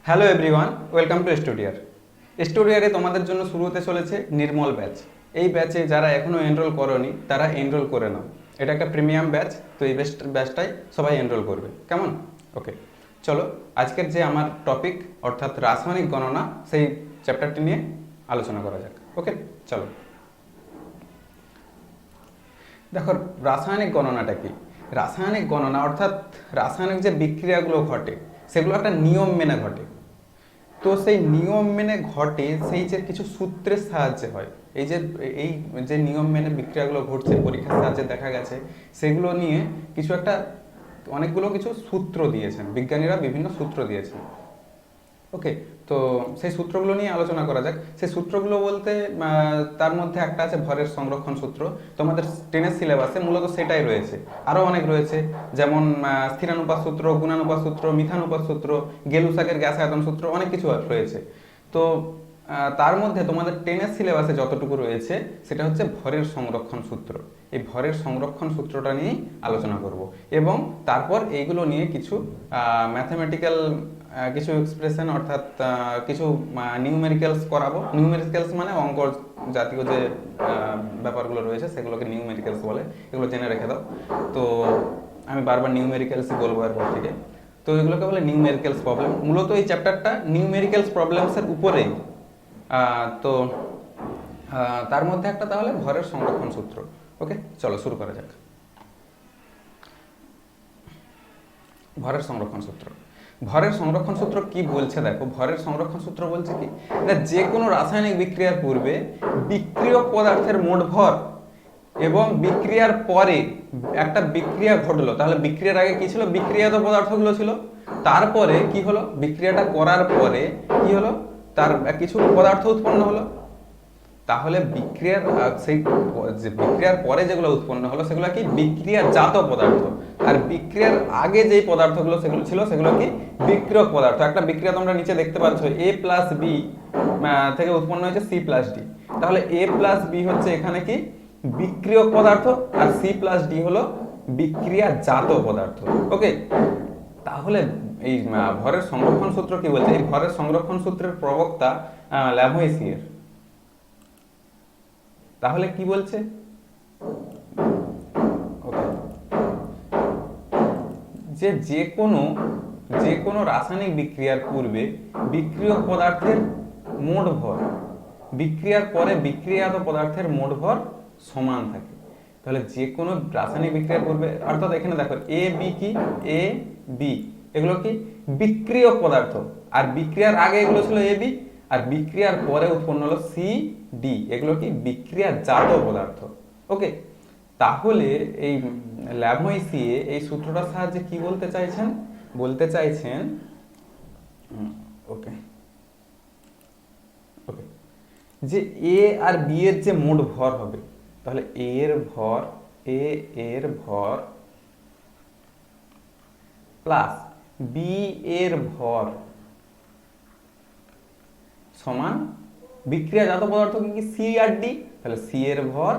Hello everyone, welcome to স্টুডিয়ার। স্টুডিয়ারে তোমাদের জন্য শুরু হতে চলেছে নির্মল ব্যাচ। এই ব্যাচে যারা এখনও এনরোল করোনি তারা এনরোল করে নাও। এটা একটা প্রিমিয়াম ব্যাচ, তো এই ব্যাচটাই সবাই এনরোল করবে, কেমন? ওকে, চলো আজকের যে আমার টপিক অর্থাৎ রাসায়নিক গণনা, সেই চ্যাপ্টারটি নিয়ে আলোচনা করা যাক। ওকে, চলো। দেখো, রাসায়নিক গণনাটা কি? রাসায়নিক গণনা অর্থাৎ রাসায়নিক যে বিক্রিয়াগুলো ঘটে সেগুলো একটা নিয়ম মেনে ঘটে। তো সেই নিয়ম মেনে ঘটে সেই যে কিছু সূত্রের সাহায্যে হয়। এই যে নিয়ম মেনে বিক্রিয়াগুলো ঘটছে পরীক্ষার সাহায্যে দেখা গেছে, সেগুলো নিয়ে অনেকগুলো কিছু সূত্র দিয়েছেন বিজ্ঞানীরা, বিভিন্ন সূত্র দিয়েছেন। ওকে, তো সেই সূত্রগুলো নিয়ে আলোচনা করা যাক। সেই সূত্রগুলো বলতে তার মধ্যে একটা আছে ভরের সংরক্ষণ সূত্র। তোমাদের টেনের সিলেবাসে মূলত সেটাই রয়েছে। আরও অনেক রয়েছে, যেমন স্থিরানুপাত সূত্র, গুণানুপাত সূত্র, মিথানুপাত সূত্র, গেলুসাকের গ্যাস আয়তন সূত্র, অনেক কিছু রয়েছে। তো তার মধ্যে তোমাদের টেনের সিলেবাসে যতটুকু রয়েছে সেটা হচ্ছে ভরের সংরক্ষণ সূত্র। এই ভরের সংরক্ষণ সূত্রটা নিয়েই আলোচনা করব, এবং তারপর এইগুলো নিয়ে কিছু ম্যাথমেটিক্যাল কিছু এক্সপ্রেশন অর্থাৎ কিছু নিউমেরিক্যালস করাবো। নিউমেরিক্যালস মানে অঙ্ক জাতীয় যে ব্যাপারগুলো রয়েছে সেগুলোকে নিউমেরিক্যালস বলে, এগুলো জেনে রেখে দাও। তো আমি বারবার নিউমেরিক্যালসই বলবো এরপর থেকে। তো এগুলোকে বলে নিউমেরিক্যালস প্রবলেম। মূলত এই চ্যাপ্টারটা নিউমেরিক্যালস প্রবলেমসের উপরেই। তো তার মধ্যে একটা তাহলে ভরের সংরক্ষণ সূত্র। ওকে, চলো শুরু করা যাক। ভরের সংরক্ষণ সূত্র। ভরের সংরক্ষণ সূত্র কি বলছে দেখো, ভরের সংরক্ষণ সূত্র বলছে কি, যে কোনো রাসায়নিক বিক্রিয়ার পূর্বে বিক্রিয়ক পদার্থের মোট ভর এবং বিক্রিয়ার পরে একটা বিক্রিয়া ঘটলো, তাহলে বিক্রিয়ার আগে কি ছিল? বিক্রিয়াত পদার্থগুলো ছিল। তারপরে কি হলো? বিক্রিয়াটা করার পরে কি হলো? তার কিছু পদার্থ উৎপন্ন হলো। তাহলে বিক্রিয়ার যে বিক্রিয়ার পরে যেগুলো উৎপন্ন হলো সেগুলো কি? বিক্রিয়াজাত পদার্থ। আর বিক্রিয়ার আগে যেই পদার্থগুলো সেগুলো ছিল সেগুলো কি? বিক্রিয়ক পদার্থ। একটা বিক্রিয়া তোমরা নিচে দেখতে পাচ্ছ, এ প্লাস বি থেকে উৎপন্ন হয়েছে সি প্লাস ডি। তাহলে এ প্লাস বি হচ্ছে এখানে কি? বিক্রিয়ক পদার্থ, আর সি প্লাস ডি হলো বিক্রিয়াজাত পদার্থ। ওকে, তাহলে এই ভরের সংরক্ষণ সূত্র কি বলছে? এই ভরের সংরক্ষণ সূত্রের প্রবক্তা ল্যাভোইসিয়ের। তাহলে কি বলছে? যে কোনো রাসায়নিক বিক্রিয়ার পূর্বে বিক্রিয়ক পদার্থের মোট ভর বিক্রিয়ার পরে বিক্রিয়াত পদার্থের মোট ভর সমান থাকে। তাহলে যে কোনো রাসায়নিক বিক্রিয়ার পূর্বে, অর্থাৎ এখানে দেখো এ বি কি, এ বি এগুলো কি? বিক্রিয়ক পদার্থ। আর বিক্রিয়ার আগে এগুলো ছিল এ বি, আর বিক্রিয়ার পরে উৎপন্ন হলো সি ডি, এগুলো কি? বিক্রিয়াজাত পদার্থ। ওকে, তাহলে এই ল্যাভোইসিয়ে এই সূত্রটার সাহায্যে কি বলতে চাইছেন? বলতে চাইছেন ওকে ওকে যে এ আর বি এর যে মোট ভর হবে, তাহলে এ এর ভর প্লাস বি এর ভর সমান বিক্রিয়াজাত পদার্থ কি? সি আর ডি। তাহলে সি এর ভর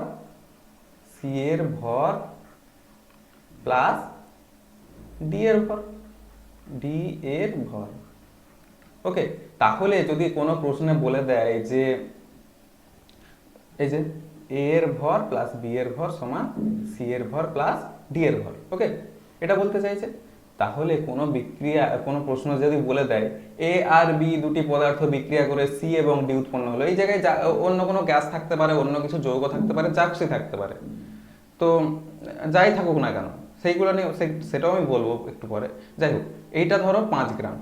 প্লাস ডি এর ভর। ওকে, তাহলে যদি কোনো প্রশ্নে বলে দেয় যে এই যে এ এর ভর প্লাস বি এর ভর সমান সি এর ভর প্লাস ডি এর ভর, ওকে, এটা বলতে চাইছে। তাহলে কোনো প্রশ্ন যদি বলে দেয় এ আর বি দুটি পদার্থ বিক্রিয়া করে সি এবং ডি উৎপন্ন হলো, এই জায়গায় অন্য কোনো গ্যাস থাকতে পারে, অন্য কিছু যৌগ থাকতে পারে, যা খুশি থাকতে পারে, তো যাই থাকুক না কেন সেইগুলো নিয়ে সেটাও আমি বলবো একটু পরে। যাই হোক, এইটা ধরো 5 গ্রাম,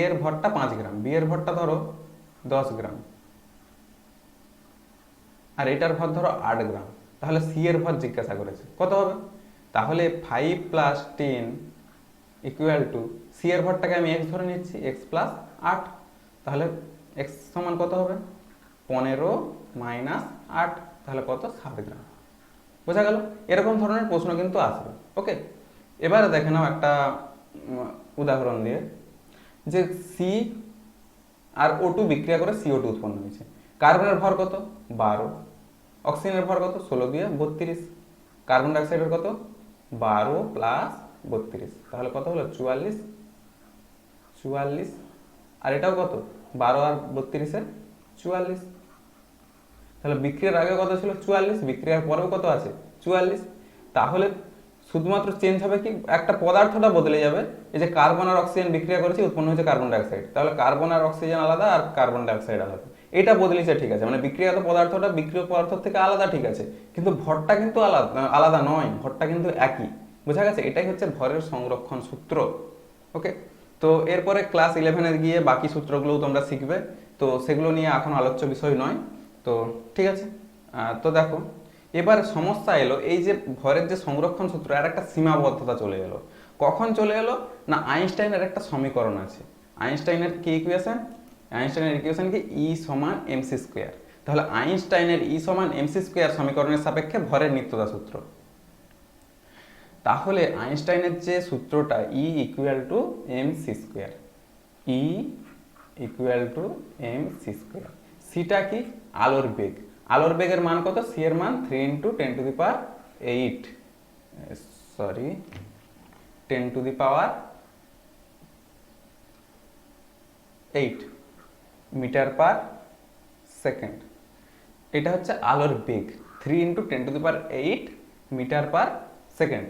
এর ভরটা 5 গ্রাম, বি এর ভরটা ধরো 10 গ্রাম, আর এটার ভর ধরো 8 গ্রাম। তাহলে সি এর ভর জিজ্ঞাসা করেছে, কত হবে? তাহলে 5 প্লাস 10 ইকুয়াল টু, সি এর ভরটাকে আমি এক্স ধরে নিচ্ছি, এক্স প্লাস 8। তাহলে এক্স সমান কত হবে? 15 মাইনাস 8, তাহলে কত? 7 গ্রাম। বোঝা গেল? এরকম ধরনের প্রশ্ন কিন্তু আসবে। ওকে, এবারে দেখে নাও একটা উদাহরণ দিয়ে, যে সি আর O2 বিক্রিয়া করে CO2 উৎপন্ন হয়েছে। কার্বনের ভর কত? 12। অক্সিজেনের ভর কত? 16 দিয়ে 32। কার্বন ডাইঅক্সাইডের কত? 12 প্লাস 32, তাহলে কত হলো? 44 44, আর এটাও কত 12 আর 32 44। তাহলে বিক্রিয়ার আগে কত ছিল 44, বিক্রিয়ার পরেও কত আছে 44। তাহলে শুধুমাত্র চেঞ্জ হবে কি, একটা পদার্থটা বদলে যাবে। এই যে কার্বন আর অক্সিজেন বিক্রিয়া করেছে, উৎপন্ন হয়েছে কার্বন ডাইঅক্সাইড, তাহলে কার্বন আর অক্সিজেন আলাদা আর কার্বন ডাইঅক্সাইড আলাদা, এটা বদলেছে ঠিক আছে, মানে বিক্রিয়াত পদার্থটা বিক্রিয় পদার্থ থেকে আলাদা ঠিক আছে, কিন্তু ভরটা কিন্তু আলাদা আলাদা নয়, ভরটা কিন্তু একই। বোঝা গেছে? এটাই হচ্ছে ভরের সংরক্ষণ সূত্র। ওকে, তো এরপরে ক্লাস 11-এর গিয়ে বাকি সূত্রগুলোও তোমরা শিখবে, তো সেগুলো নিয়ে এখন আলোচ্য বিষয় নয়। তো ঠিক আছে, তো দেখো এবার সমস্যা এলো, এই যে ভরের যে সংরক্ষণ সূত্র এর একটা সীমাবদ্ধতা চলে এলো। কখন চলে এলো না, আইনস্টাইনের একটা সমীকরণ আছে। আইনস্টাইনের কি ইকুয়েশন? আইনস্টাইনের ইকুয়েশন কি ই সমান এমসি স্কোয়ার। তাহলে আইনস্টাইনের ই সমান এমসি স্কোয়ার সমীকরণের সাপেক্ষে ভরের নিত্যতা সূত্র। তাহলে আইনস্টাইনের যে সূত্রটা E equal to MC square, E equal to MC square, সিটা কি আলোর বেগ। আলোর বেগের মান কত? সি এর মান 3 × 10⁸, সরি 10⁸ মিটার পার সেকেন্ড। এটা হচ্ছে আলোর বেগ, 3 × 10⁸ মিটার পার সেকেন্ড।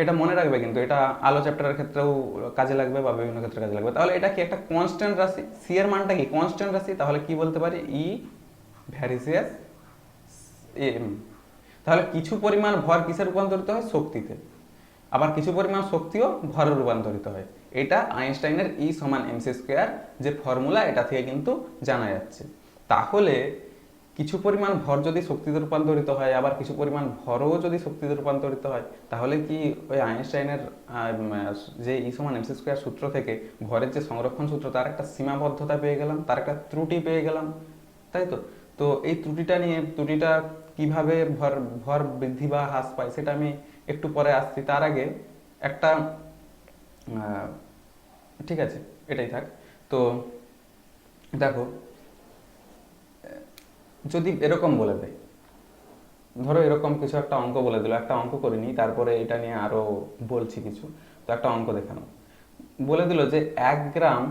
এটা মনে রাখবে, কিন্তু এটা আলো চ্যাপ্টারের ক্ষেত্রেও কাজে লাগবে বা বিভিন্ন ক্ষেত্রে কাজে লাগবে। তাহলে এটা কি একটা কনস্ট্যান্ট রাশি, সি এর মানটা কি কনস্ট্যান্ট রাশি, তাহলে কি বলতে পারি ই ভ্যারিসিয়াস এম। তাহলে কিছু পরিমাণ ভর কিসে রূপান্তরিত হয়? শক্তিতে। আবার কিছু পরিমাণ শক্তিও ভরে রূপান্তরিত হয়। এটা আইনস্টাইনের ই সমান এমসি স্কোয়ার যে ফর্মুলা, এটা থেকে কিন্তু জানা যাচ্ছে। তাহলে কিছু পরিমাণ ভর যদি শক্তিতে রূপান্তরিত হয়, আবার কিছু পরিমাণ ভরও যদি শক্তিতে রূপান্তরিত হয়, তাহলে কি ওই আইনস্টাইনের যে ই সমান এমসি স্কোয়ার সূত্র থেকে ভরের যে সংরক্ষণ সূত্র, তার একটা সীমাবদ্ধতা পেয়ে গেলাম, তার একটা ত্রুটি পেয়ে গেলাম, তাই তো? তো এই ত্রুটিটা কিভাবে ভর বৃদ্ধি বা হ্রাস পায় সেটা আমি একটু পরে আসছি। তার আগে একটা ঠিক আছে, এটাই থাক। তো দেখো, যদি এরকম বলে দেয়, ধরো এরকম কিছু একটা অঙ্ক বলে দিল, একটা অঙ্ক করিনি, তারপরে এটা নিয়ে আরো বলছি কিছু। তো একটা অঙ্ক দেখানো বলে দিল যে 1 গ্রাম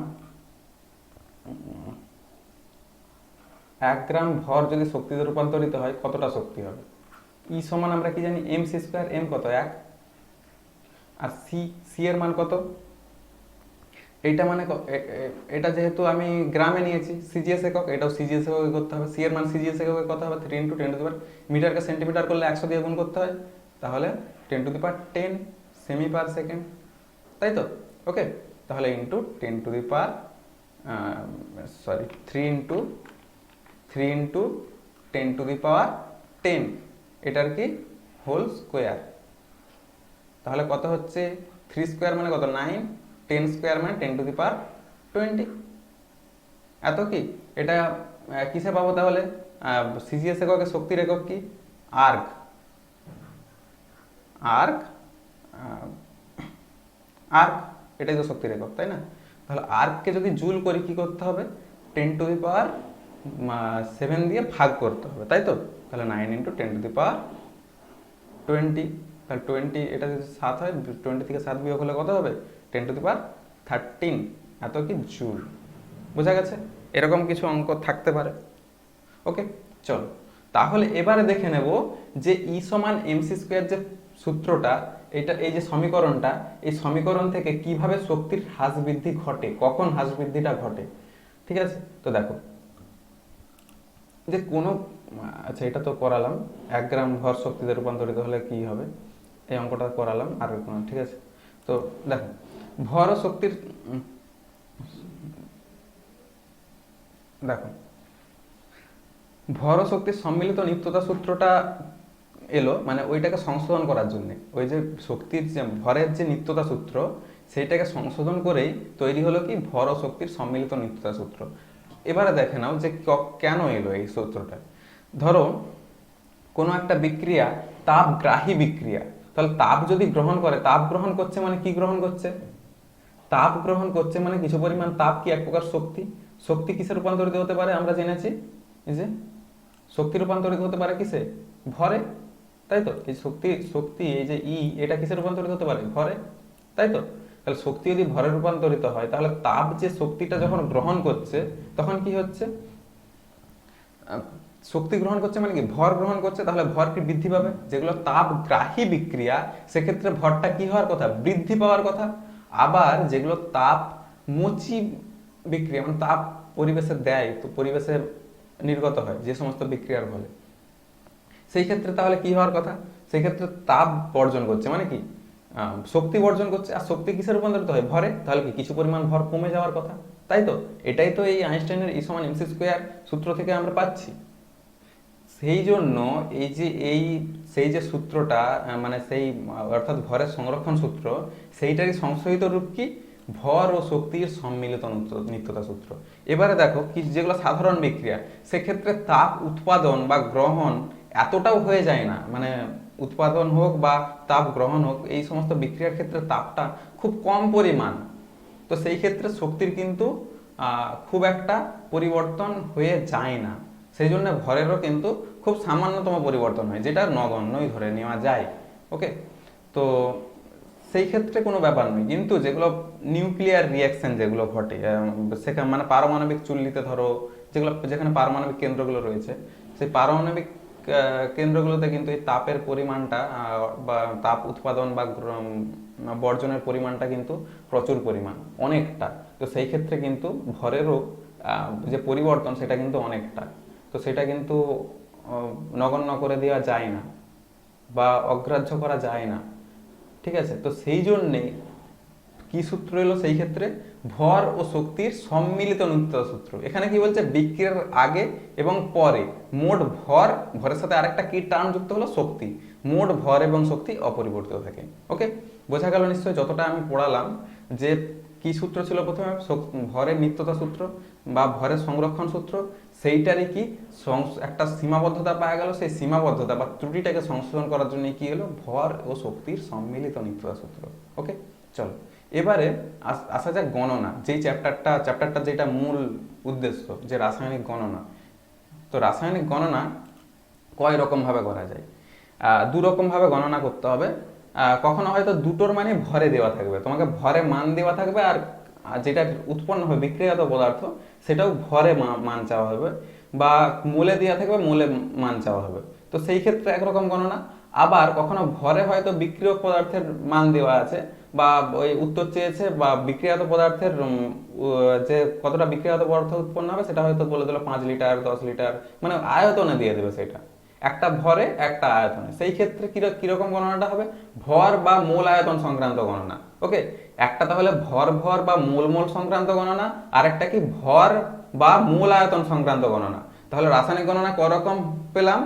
ভর যদি শক্তিতে রূপান্তরিত হয় কতটা শক্তি হবে? ই সমান আমরা কি জানি এম সি স্কোয়ার, এম কত 1, আর সি এর মান কত? এইটা মানে এটা যেহেতু আমি গ্রামে নিয়েছি সিজিএস একক, এটাও সিজিএস এককে করতে হবে। সি এর মান সিজিএস এককে কত হবে? 3 × 10⁻, মিটারকে সেন্টিমিটার করলে 100 দিয়ে গুণ করতে হয়, তাহলে 10⁻10 সেমি পার সেকেন্ড, তাই তো? ওকে, তাহলে ইন্টু 3 × 10⁻10, এটার কি হোল স্কোয়ার। তাহলে কত হচ্ছে? 3 স্কোয়ার মানে কত? 9, 10 স্কোয়ার মানে 10⁻20। এত কি? এটা কিসে পাবো তাহলে? সিজিএস এককে শক্তির একক কি? আর্ক। এটাই তো শক্তির একক, তাই না? তাহলে আর্ককে যদি জুল করি কি করতে হবে? 10⁻7 দিয়ে ভাগ করতে হবে, তাই তো? তাহলে 9 × 10⁻20, তাহলে 20, এটা যদি 7 হয়, 20 থেকে 7 বিয়োগ হলে কত হবে? 10⁻13, এত কি জুল। বোঝা গেছে? এরকম কিছু অঙ্ক থাকতে পারে। ওকে, চলো তাহলে এবারে দেখে নেব যে ই সমান এমসি স্কোয়ার যে সূত্রটা, এটা এই যে সমীকরণটা, এই সমীকরণ থেকে কিভাবে শক্তির হ্রাস বৃদ্ধি ঘটে, কখন হ্রাস বৃদ্ধিটা ঘটে। ঠিক আছে, তো দেখো যে কোনো, আচ্ছা এটা তো করালাম, 1 গ্রাম ভর শক্তিতে রূপান্তরিত হলে কি হবে, এই অঙ্কটা করালাম। আর ঠিক আছে, তো দেখো ভর ও শক্তির, দেখো ভর ও শক্তির সম্মিলিত নিত্যতা সূত্রটা এলো, মানে ওইটাকে সংশোধন করার জন্য, ওই যে শক্তির যে ভরের যে নিত্যতা সূত্র, সেইটাকে সংশোধন করেই তৈরি হলো কি ভর ও শক্তির সম্মিলিত নিত্যতা সূত্র। এবারে দেখে নাও যে কেন এলো এই সূত্রটা। ধরো কোনো একটা বিক্রিয়া তাপগ্রাহী বিক্রিয়া, তাহলে তাপ যদি গ্রহণ করে, তাপ গ্রহণ করছে মানে কি গ্রহণ করছে? তাপ গ্রহণ করছে মানে কিছু পরিমাণ তাপ কি এক প্রকার শক্তি। শক্তি কিসে রূপান্তরিত হতে পারে? আমরা জেনেছি এই যে শক্তি রূপান্তরিত হতে পারে কিসে? ভরে, তাই তো? এই শক্তি এই যে ই, এটা কিসে রূপান্তরিত হতে পারে? ভরে, তাই তো? তাহলে শক্তি যদি ভরে রূপান্তরিত হয়, তাহলে তাপ যে শক্তিটা যখন গ্রহণ করছে তখন কি হচ্ছে, আহ, শক্তি গ্রহণ করছে মানে কি ভর গ্রহণ করছে, তাহলে ভর কি বৃদ্ধি পাবে। যেগুলো তাপগ্রাহী বিক্রিয়া সেক্ষেত্রে ভরটা কি হওয়ার কথা, বৃদ্ধি পাওয়ার কথা। আবার যেগুলো তাপ মোচী বিক্রিয়া মানে তাপ পরিবেশে দেয়, তো পরিবেশে নির্গত হয় যে সমস্ত বিক্রিয়ার ফলে, সেই ক্ষেত্রে তাহলে কি হওয়ার কথা, সেই ক্ষেত্রে তাপ বর্জন করছে মানে কি শক্তি বর্জন করছে। আর শক্তি কিসে রূপান্তরিত হয়, ভরে, তাহলে কি কিছু পরিমাণ ভর কমে যাওয়ার কথা, তাই তো। এটাই তো এই আইনস্টাইনের E=mc² সূত্র থেকে আমরা পাচ্ছি। সেই জন্য সেই যে সূত্রটা মানে সেই অর্থাৎ ভরের সংরক্ষণ সূত্র, সেইটারই সংশোধিত রূপ কি, ভর ও শক্তির সম্মিলিত নিত্যতা সূত্র। এবারে দেখো কি যেগুলো সাধারণ বিক্রিয়া, সেক্ষেত্রে তাপ উৎপাদন বা গ্রহণ এতটাও হয়ে যায় না, মানে উৎপাদন হোক বা তাপ গ্রহণ হোক, এই সমস্ত বিক্রিয়ার ক্ষেত্রে তাপটা খুব কম পরিমাণ। তো সেই ক্ষেত্রে শক্তির কিন্তু খুব একটা পরিবর্তন হয়ে যায় না। সেই জন্য ভরেরও কিন্তু খুব সামান্যতম পরিবর্তন হয়, যেটা নগণ্যই ধরে নেওয়া যায়। ওকে, তো সেই ক্ষেত্রে কোনো ব্যাপার নয়। কিন্তু যেগুলো নিউক্লিয়ার রিয়াকশন যেগুলো ঘটে, সেখানে মানে পারমাণবিক চুল্লিতে ধরো, যেখানে পারমাণবিক কেন্দ্রগুলো রয়েছে, সেই পারমাণবিক কেন্দ্রগুলোতে কিন্তু এই তাপের পরিমাণটা বা তাপ উৎপাদন বা বর্জনের পরিমাণটা কিন্তু প্রচুর পরিমাণ, অনেকটা। তো সেই ক্ষেত্রে কিন্তু ভরেরও যে পরিবর্তন সেটা কিন্তু অনেকটা, তো সেটা কিন্তু নগণ্য করে দেওয়া যায় না বা অগ্রাহ্য করা যায় না। ঠিক আছে, তো সেই জন্যে কি সূত্র এলো সেই ক্ষেত্রে, ভর ও শক্তির সম্মিলিত নিত্যতা সূত্র। এখানে কি বলছে, বিক্রিয়ার আগে এবং পরে মোট ভরের সাথে আরেকটা কি টার্ম যুক্ত হলো, শক্তি। মোট ভর এবং শক্তি অপরিবর্তিত থাকে। ওকে, বোঝা গেল নিশ্চয়ই যতটা আমি পড়ালাম, যে কি সূত্র ছিল প্রথমে, ভরের নিত্যতা সূত্র বা ভরের সংরক্ষণ সূত্র, সেইটারই কি একটা সীমাবদ্ধতা পাওয়া গেল, সেই সীমাবদ্ধতা বা ত্রুটিটাকে সংশোধন করার জন্য কি হলো, ভর ও শক্তির সম্মিলিত নিত্যতা সূত্র। ওকে, চলো এবারে আসা যাক গণনা, যেই চ্যাপ্টারটা যেটা মূল উদ্দেশ্য, যে রাসায়নিক গণনা। তো রাসায়নিক গণনা কয় রকম ভাবে করা যায়, দু রকম ভাবে গণনা করতে হবে। কখনো হয়তো দুটোর মানে ভরে দেওয়া থাকবে, তোমাকে ভরে মান দেওয়া থাকবে, আর যেটা উৎপন্ন হবে বিক্রিয়াজাত পদার্থ সেটাও ভরে মান চাওয়া হবে, বা মোলে দেওয়া থাকবে, মোলে মান চাওয়া হবে। তো সেই ক্ষেত্রে একরকম গণনা। আবার কখনো ভরে হয়তো বিক্রিয়ক পদার্থের মান দেওয়া আছে, বা ওই উত্তর চেয়েছে বা বিক্রিয়াজাত পদার্থের যে কতটা বিক্রিয়াজাত পদার্থ উৎপন্ন হবে সেটা হয়তো বলে দিল 5 লিটার 10 লিটার, মানে আয়তনে দিয়ে দেবে সেটা, একটা ভরে একটা আয়তনে। সেই ক্ষেত্রে কিরকম গণনাটা হবে, ভর বা মোল আয়তন সংক্রান্ত গণনা। ওকে, একটা তাহলে ভর বা মোল সংক্রান্ত গণনা, আর একটা কি ভর বা মোল আয়তন সংক্রান্ত গণনা। তাহলে রাসায়নিক গণনা করকম পেলাম,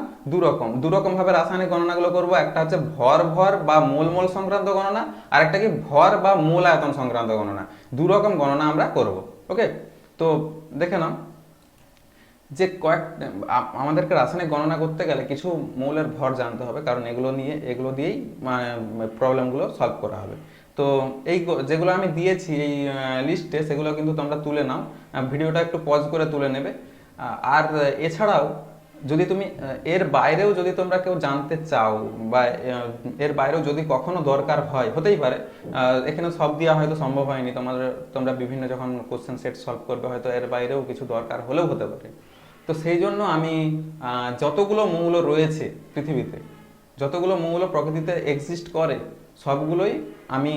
দুরকম ভাবে রাসায়নিক গণনাগুলো করব। একটা হচ্ছে ভর বা মোল সংক্রান্ত গণনা, আর একটা কি ভর বা মোল আয়তন সংক্রান্ত গণনা। দুরকম গণনা আমরা করব। ওকে, তো দেখে নাও যে আমাদেরকে রাসায়নিক গণনা করতে গেলে কিছু মৌলের ভর জানতে হবে, কারণ এগুলো দিয়েই প্রবলেমগুলো সলভ করা হবে। তো যেগুলো আমি দিয়েছি এই লিস্টে, সেগুলো কিন্তু তোমরা তুলে নাও, ভিডিওটা একটু পজ করে তুলে নেবে। আর এছাড়াও যদি তুমি এর বাইরেও যদি তোমরা কেউ জানতে চাও, বা এর বাইরেও যদি কখনো দরকার হয়, হতেই পারে এখানে সব দেওয়া হয়তো সম্ভব হয়নি, তোমরা বিভিন্ন যখন কোশ্চেন সেট সলভ করবে হয়তো এর বাইরেও কিছু দরকার হলেও হতে পারে। তো সেই জন্য আমি যতগুলো মৌল রয়েছে পৃথিবীতে, যতগুলো মৌল প্রকৃতিতে এক্সিস্ট করে, সবগুলোই আমি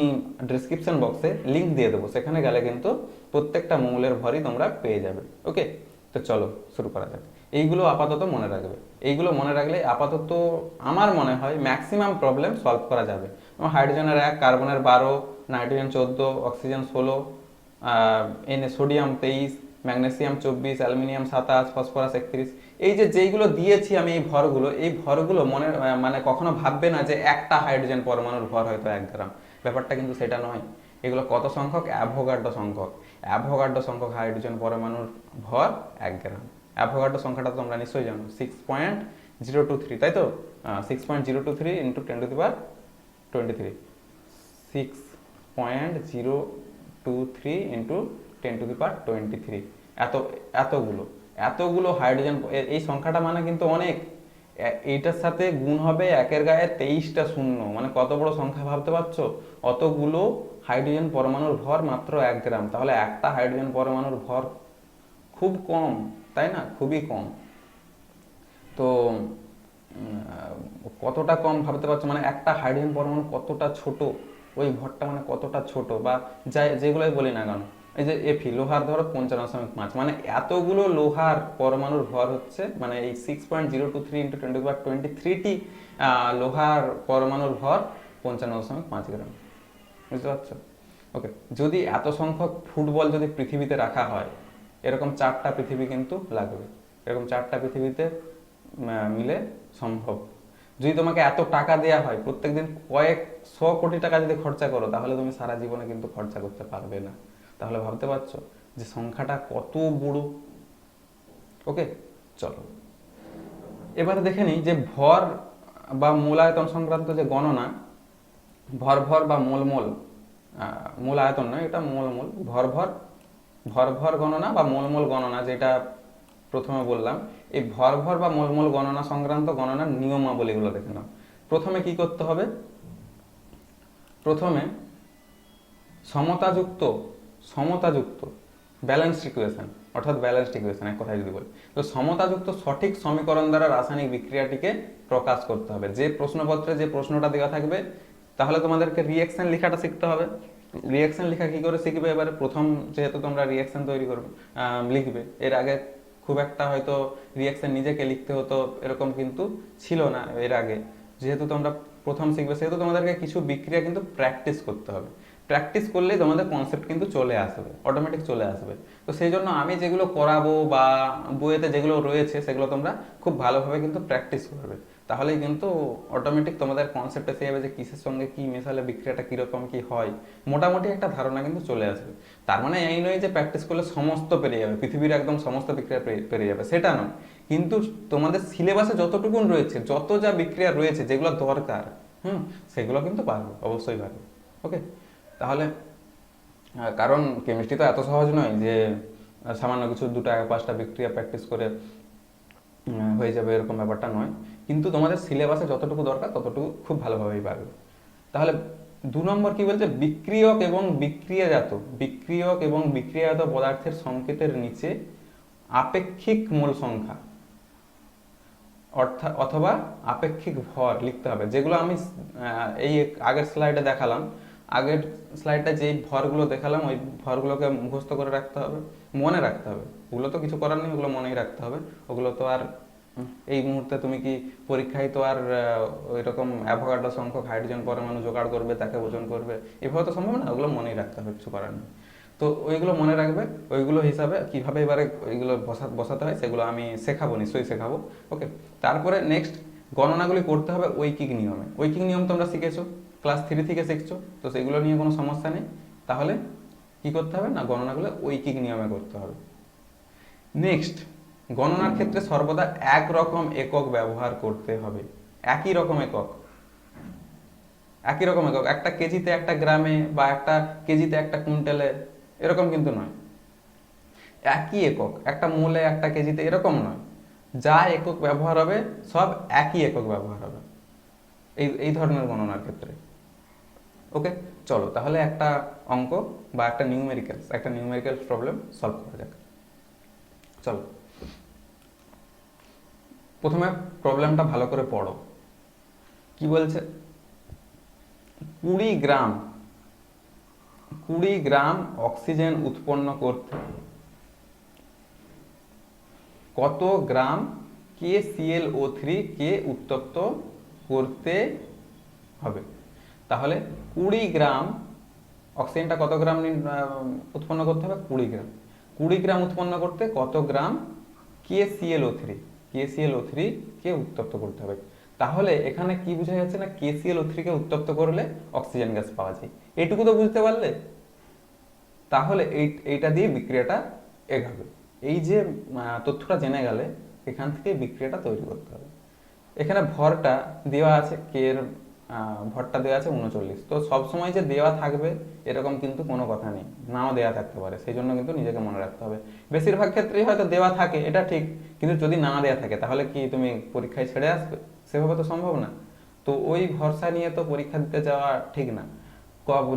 ডেসক্রিপশন বক্সে লিঙ্ক দিয়ে দেবো, সেখানে গেলে কিন্তু প্রত্যেকটা মৌলের ভরই তোমরা পেয়ে যাবে। ওকে, তো চলো শুরু করা যাক। এইগুলো আপাতত মনে রাখবে, এইগুলো মনে রাখলে আপাতত আমার মনে হয় ম্যাক্সিমাম প্রবলেম সলভ করা যাবে। হাইড্রোজেনের 1, কার্বনের 12, nitrogen 14, oxygen 16, sodium 23, magnesium 24, aluminium 27, phosphorus 31, যেইগুলো দিয়েছি আমি এই ভরগুলো মানে কখনো ভাববে না যে একটা হাইড্রোজেন পরমাণুর ভর হয়তো 1 গ্রাম, ব্যাপারটা কিন্তু সেটা নয়। এগুলো কত সংখ্যক, অ্যাভোগাড্রো সংখ্যক হাইড্রোজেন পরমাণুর ভর 1 গ্রাম। অ্যাভোগাড্রো সংখ্যাটা তোমরা নিশ্চয়ই জানো, 6.023, তাই তো। 6.023 ইন্টু 10⁻23, 6.023 ইন্টু 10⁻23, এতগুলো হাইড্রোজেন। এই সংখ্যাটা মানে কিন্তু অনেক। এইটার সাথে গুণ হবে 1-এর গায়ে 23টা শূন্য, মানে কত বড় সংখ্যা ভাবতে পারছো। অতগুলো হাইড্রোজেন পরমাণুর ভর মাত্র 1 গ্রাম, তাহলে একটা হাইড্রোজেন পরমাণুর ভর খুব কম, তাই না? খুবই কম। তো কতটা কম ভাবতে পারছো, মানে একটা হাইড্রোজেন পরমাণু কতটা ছোট, ওই ভরটা মানে কতটা ছোট, বা যাই যেগুলোই বলি না কেন, এই যে এফি লোহার ধরো 55.5, মানে এতগুলো লোহার পরমাণুর ভর হচ্ছে, মানে এই 6.023 ইন্টু 10^23টি লোহার পরমাণুর ভর 55.5 গ্রাম। বুঝতে পারছো? ওকে, যদি এত সংখ্যক ফুটবল যদি পৃথিবীতে রাখা হয়, এরকম 4টা পৃথিবী কিন্তু লাগবে, এরকম 4টা পৃথিবীতে মিলে সম্ভব। যদি তোমাকে এত টাকা দেওয়া হয়, প্রত্যেকদিন কয়েকশো কোটি টাকা যদি খরচা করো, তাহলে তুমি সারা জীবনে কিন্তু খরচা করতে পারবে না। তাহলে ভাবতে পারছো যে সংখ্যাটা কত বড়। ওকে, চলো এবারে দেখে নিই যে ভর বা মূলায়তন সংক্রান্ত যে গণনা, ভর ভর বা মোল মোল, মূল আয়তন নয়, এটা মোল মোল, ভর ভর, ভর ভর গণনা বা মোল মোল গণনা, যেটা প্রথমে বললাম, এই ভর ভর বা মোল মোল গণনা সংক্রান্ত গণনার নিয়মাবলীগুলো দেখে নাও। প্রথমে কি করতে হবে? প্রথমে সমতাযুক্ত সমতাযুক্ত ব্যালেন্সড ইকুয়েশন, অর্থাৎ ব্যালেন্সড ইকুয়েশন এক কথায় যদি বলি, তো সমতাযুক্ত সঠিক সমীকরণ দ্বারা রাসায়নিক বিক্রিয়াটিকে প্রকাশ করতে হবে। যে প্রশ্নপত্রে যে প্রশ্নটা দেওয়া থাকবে, তাহলে তোমাদেরকে রিঅ্যাকশন লেখাটা শিখতে হবে। রিঅ্যাকশন লেখা কি করে শিখবে? এবারে প্রথম যেহেতু তোমরা রিঅ্যাকশন তৈরি করবে, লিখবে, এর আগে খুব একটা হয়তো রিঅ্যাকশন নিজেকে লিখতে হতো এরকম কিন্তু ছিল না এর আগে। যেহেতু তোমরা প্রথম শিখবে, সেহেতু তোমাদেরকে কিছু বিক্রিয়া কিন্তু প্র্যাকটিস করতে হবে। প্র্যাকটিস করলেই তোমাদের কনসেপ্ট কিন্তু চলে আসবে, অটোমেটিক চলে আসবে। তো সেই জন্য আমি যেগুলো করাবো বা বইয়েতে যেগুলো রয়েছে, সেগুলো তোমরা খুব ভালোভাবে কিন্তু প্র্যাকটিস করবে, তাহলেই কিন্তু অটোমেটিক তোমাদের কনসেপ্ট এসে যাবে যে কিসের সঙ্গে কি মেশালে বিক্রিয়াটা কীরকম কি হয়, মোটামুটি একটা ধারণা কিন্তু চলে আসবে। তার মানে এই নয় যে প্র্যাকটিস করলে সমস্ত পেরে যাবে, পৃথিবীর একদম সমস্ত বিক্রিয়া পেরে যাবে, সেটা নয়। কিন্তু তোমাদের সিলেবাসে যতটুকুন রয়েছে, যত যা বিক্রিয়া রয়েছে যেগুলো দরকার, সেগুলো কিন্তু পারবে, অবশ্যই পারবে। ওকে, তাহলে কারণ কেমিস্ট্রি তো এত সহজ নয় যে সামান্য কিছু 2টা 5টা বিক্রিয়া প্র্যাকটিস করে হয়ে যাবে, এরকম ব্যাপারটা নয়। কিন্তু তোমাদের সিলেবাসে যতটুকু দরকার ততটুকু খুব ভালোভাবেই পারবে। তাহলে 2 নম্বর কি বলছে? বিক্রিয়ক এবং বিক্রিয়াজাত পদার্থের সংকেতের নিচে আপেক্ষিক মোল সংখ্যা অর্থাৎ অথবা আপেক্ষিক ভর লিখতে হবে, যেগুলো আমি এই আগের স্লাইডে দেখালাম। আগের স্লাইডে যেই ভরগুলো দেখালাম, ওই ভরগুলোকে মুখস্থ করে রাখতে হবে, মনে রাখতে হবে। ওগুলো তো কিছু করার নেই, ওগুলো মনেই রাখতে হবে। ওগুলো তো আর এই মুহূর্তে তুমি কি পরীক্ষায় তো আর ওইরকম অ্যাভোগাড্রো সংখ্যক হাইড্রোজেন পরমাণু জোগাড় করবে, তাকে ওজন করবে, এভাবে তো সম্ভব না। ওগুলো মনেই রাখতে হবে, কিছু করার নেই। তো ওইগুলো মনে রাখবে, ওইগুলো হিসাবে কীভাবে এবারে ওইগুলো বসাতে হয় সেগুলো আমি শেখাবো, নিশ্চয়ই শেখাবো। ওকে, তারপরে নেক্সট গণনাগুলি করতে হবে ঐকিক নিয়মে। ঐকিক নিয়ম তোমরা শিখেছো, ক্লাস 3 থেকে শিখছো, তো সেগুলো নিয়ে কোনো সমস্যা নেই। তাহলে কি করতে হবে না, গণনাগুলো ঐকিক নিয়মে করতে হবে। নেক্সট, গণনার ক্ষেত্রে সর্বদা একরকম একক ব্যবহার করতে হবে। একই রকম একক, একটা কেজিতে একটা গ্রামে বা একটা কেজিতে একটা কুইন্টালে, এরকম কিন্তু নয়। একই একক, একটা মোলে একটা কেজিতে, এরকম নয়। যা একক ব্যবহার হবে সব একই একক ব্যবহার হবে এই ধরনের গণনার ক্ষেত্রে। ওকে, চলো তাহলে একটা অঙ্ক বা একটা নিউমেরিক্যাল প্রবলেম সলভ করা যাক। চলো, প্রথমে প্রবলেমটা ভালো করে পড়ো। কি বলছে? 20 গ্রাম অক্সিজেন উৎপন্ন করতে কত গ্রাম KClO3 কে উত্তপ্ত করতে হবে? তাহলে 20 গ্রাম অক্সিজেনটা কত গ্রাম উৎপন্ন করতে হবে? 20 গ্রাম। 20 গ্রাম উৎপন্ন করতে কত গ্রাম KClO3 কে উত্তপ্ত করতে হবে? তাহলে এখানে কি বোঝা যাচ্ছে না, KClO3 কে উত্তপ্ত করলে অক্সিজেন গ্যাস পাওয়া যায়, এইটুকু তো বুঝতে পারলে। তাহলে এইটা দিয়ে বিক্রিয়াটা এগাবে। এই যে তথ্যটা জেনে গেলে, এখান থেকে বিক্রিয়াটা তৈরি করতে হবে। এখানে ভরটা দেওয়া আছে, কে এর ভরটা দেওয়া আছে 39। তো সবসময় যে দেওয়া থাকবে এরকম কিন্তু কোনো কথা নেই, নাও দেওয়া থাকতে পারে, সেই জন্য কিন্তু নিজেকে মনে রাখতে হবে। বেশিরভাগ ক্ষেত্রেই হয়তো দেওয়া থাকে, এটা ঠিক, কিন্তু যদি না দেওয়া থাকে তাহলে কি তুমি পরীক্ষায় ছেড়ে আসবে? সেভাবে তো সম্ভব না। তো ওই ভরসা নিয়ে তো পরীক্ষা দিতে যাওয়া ঠিক না।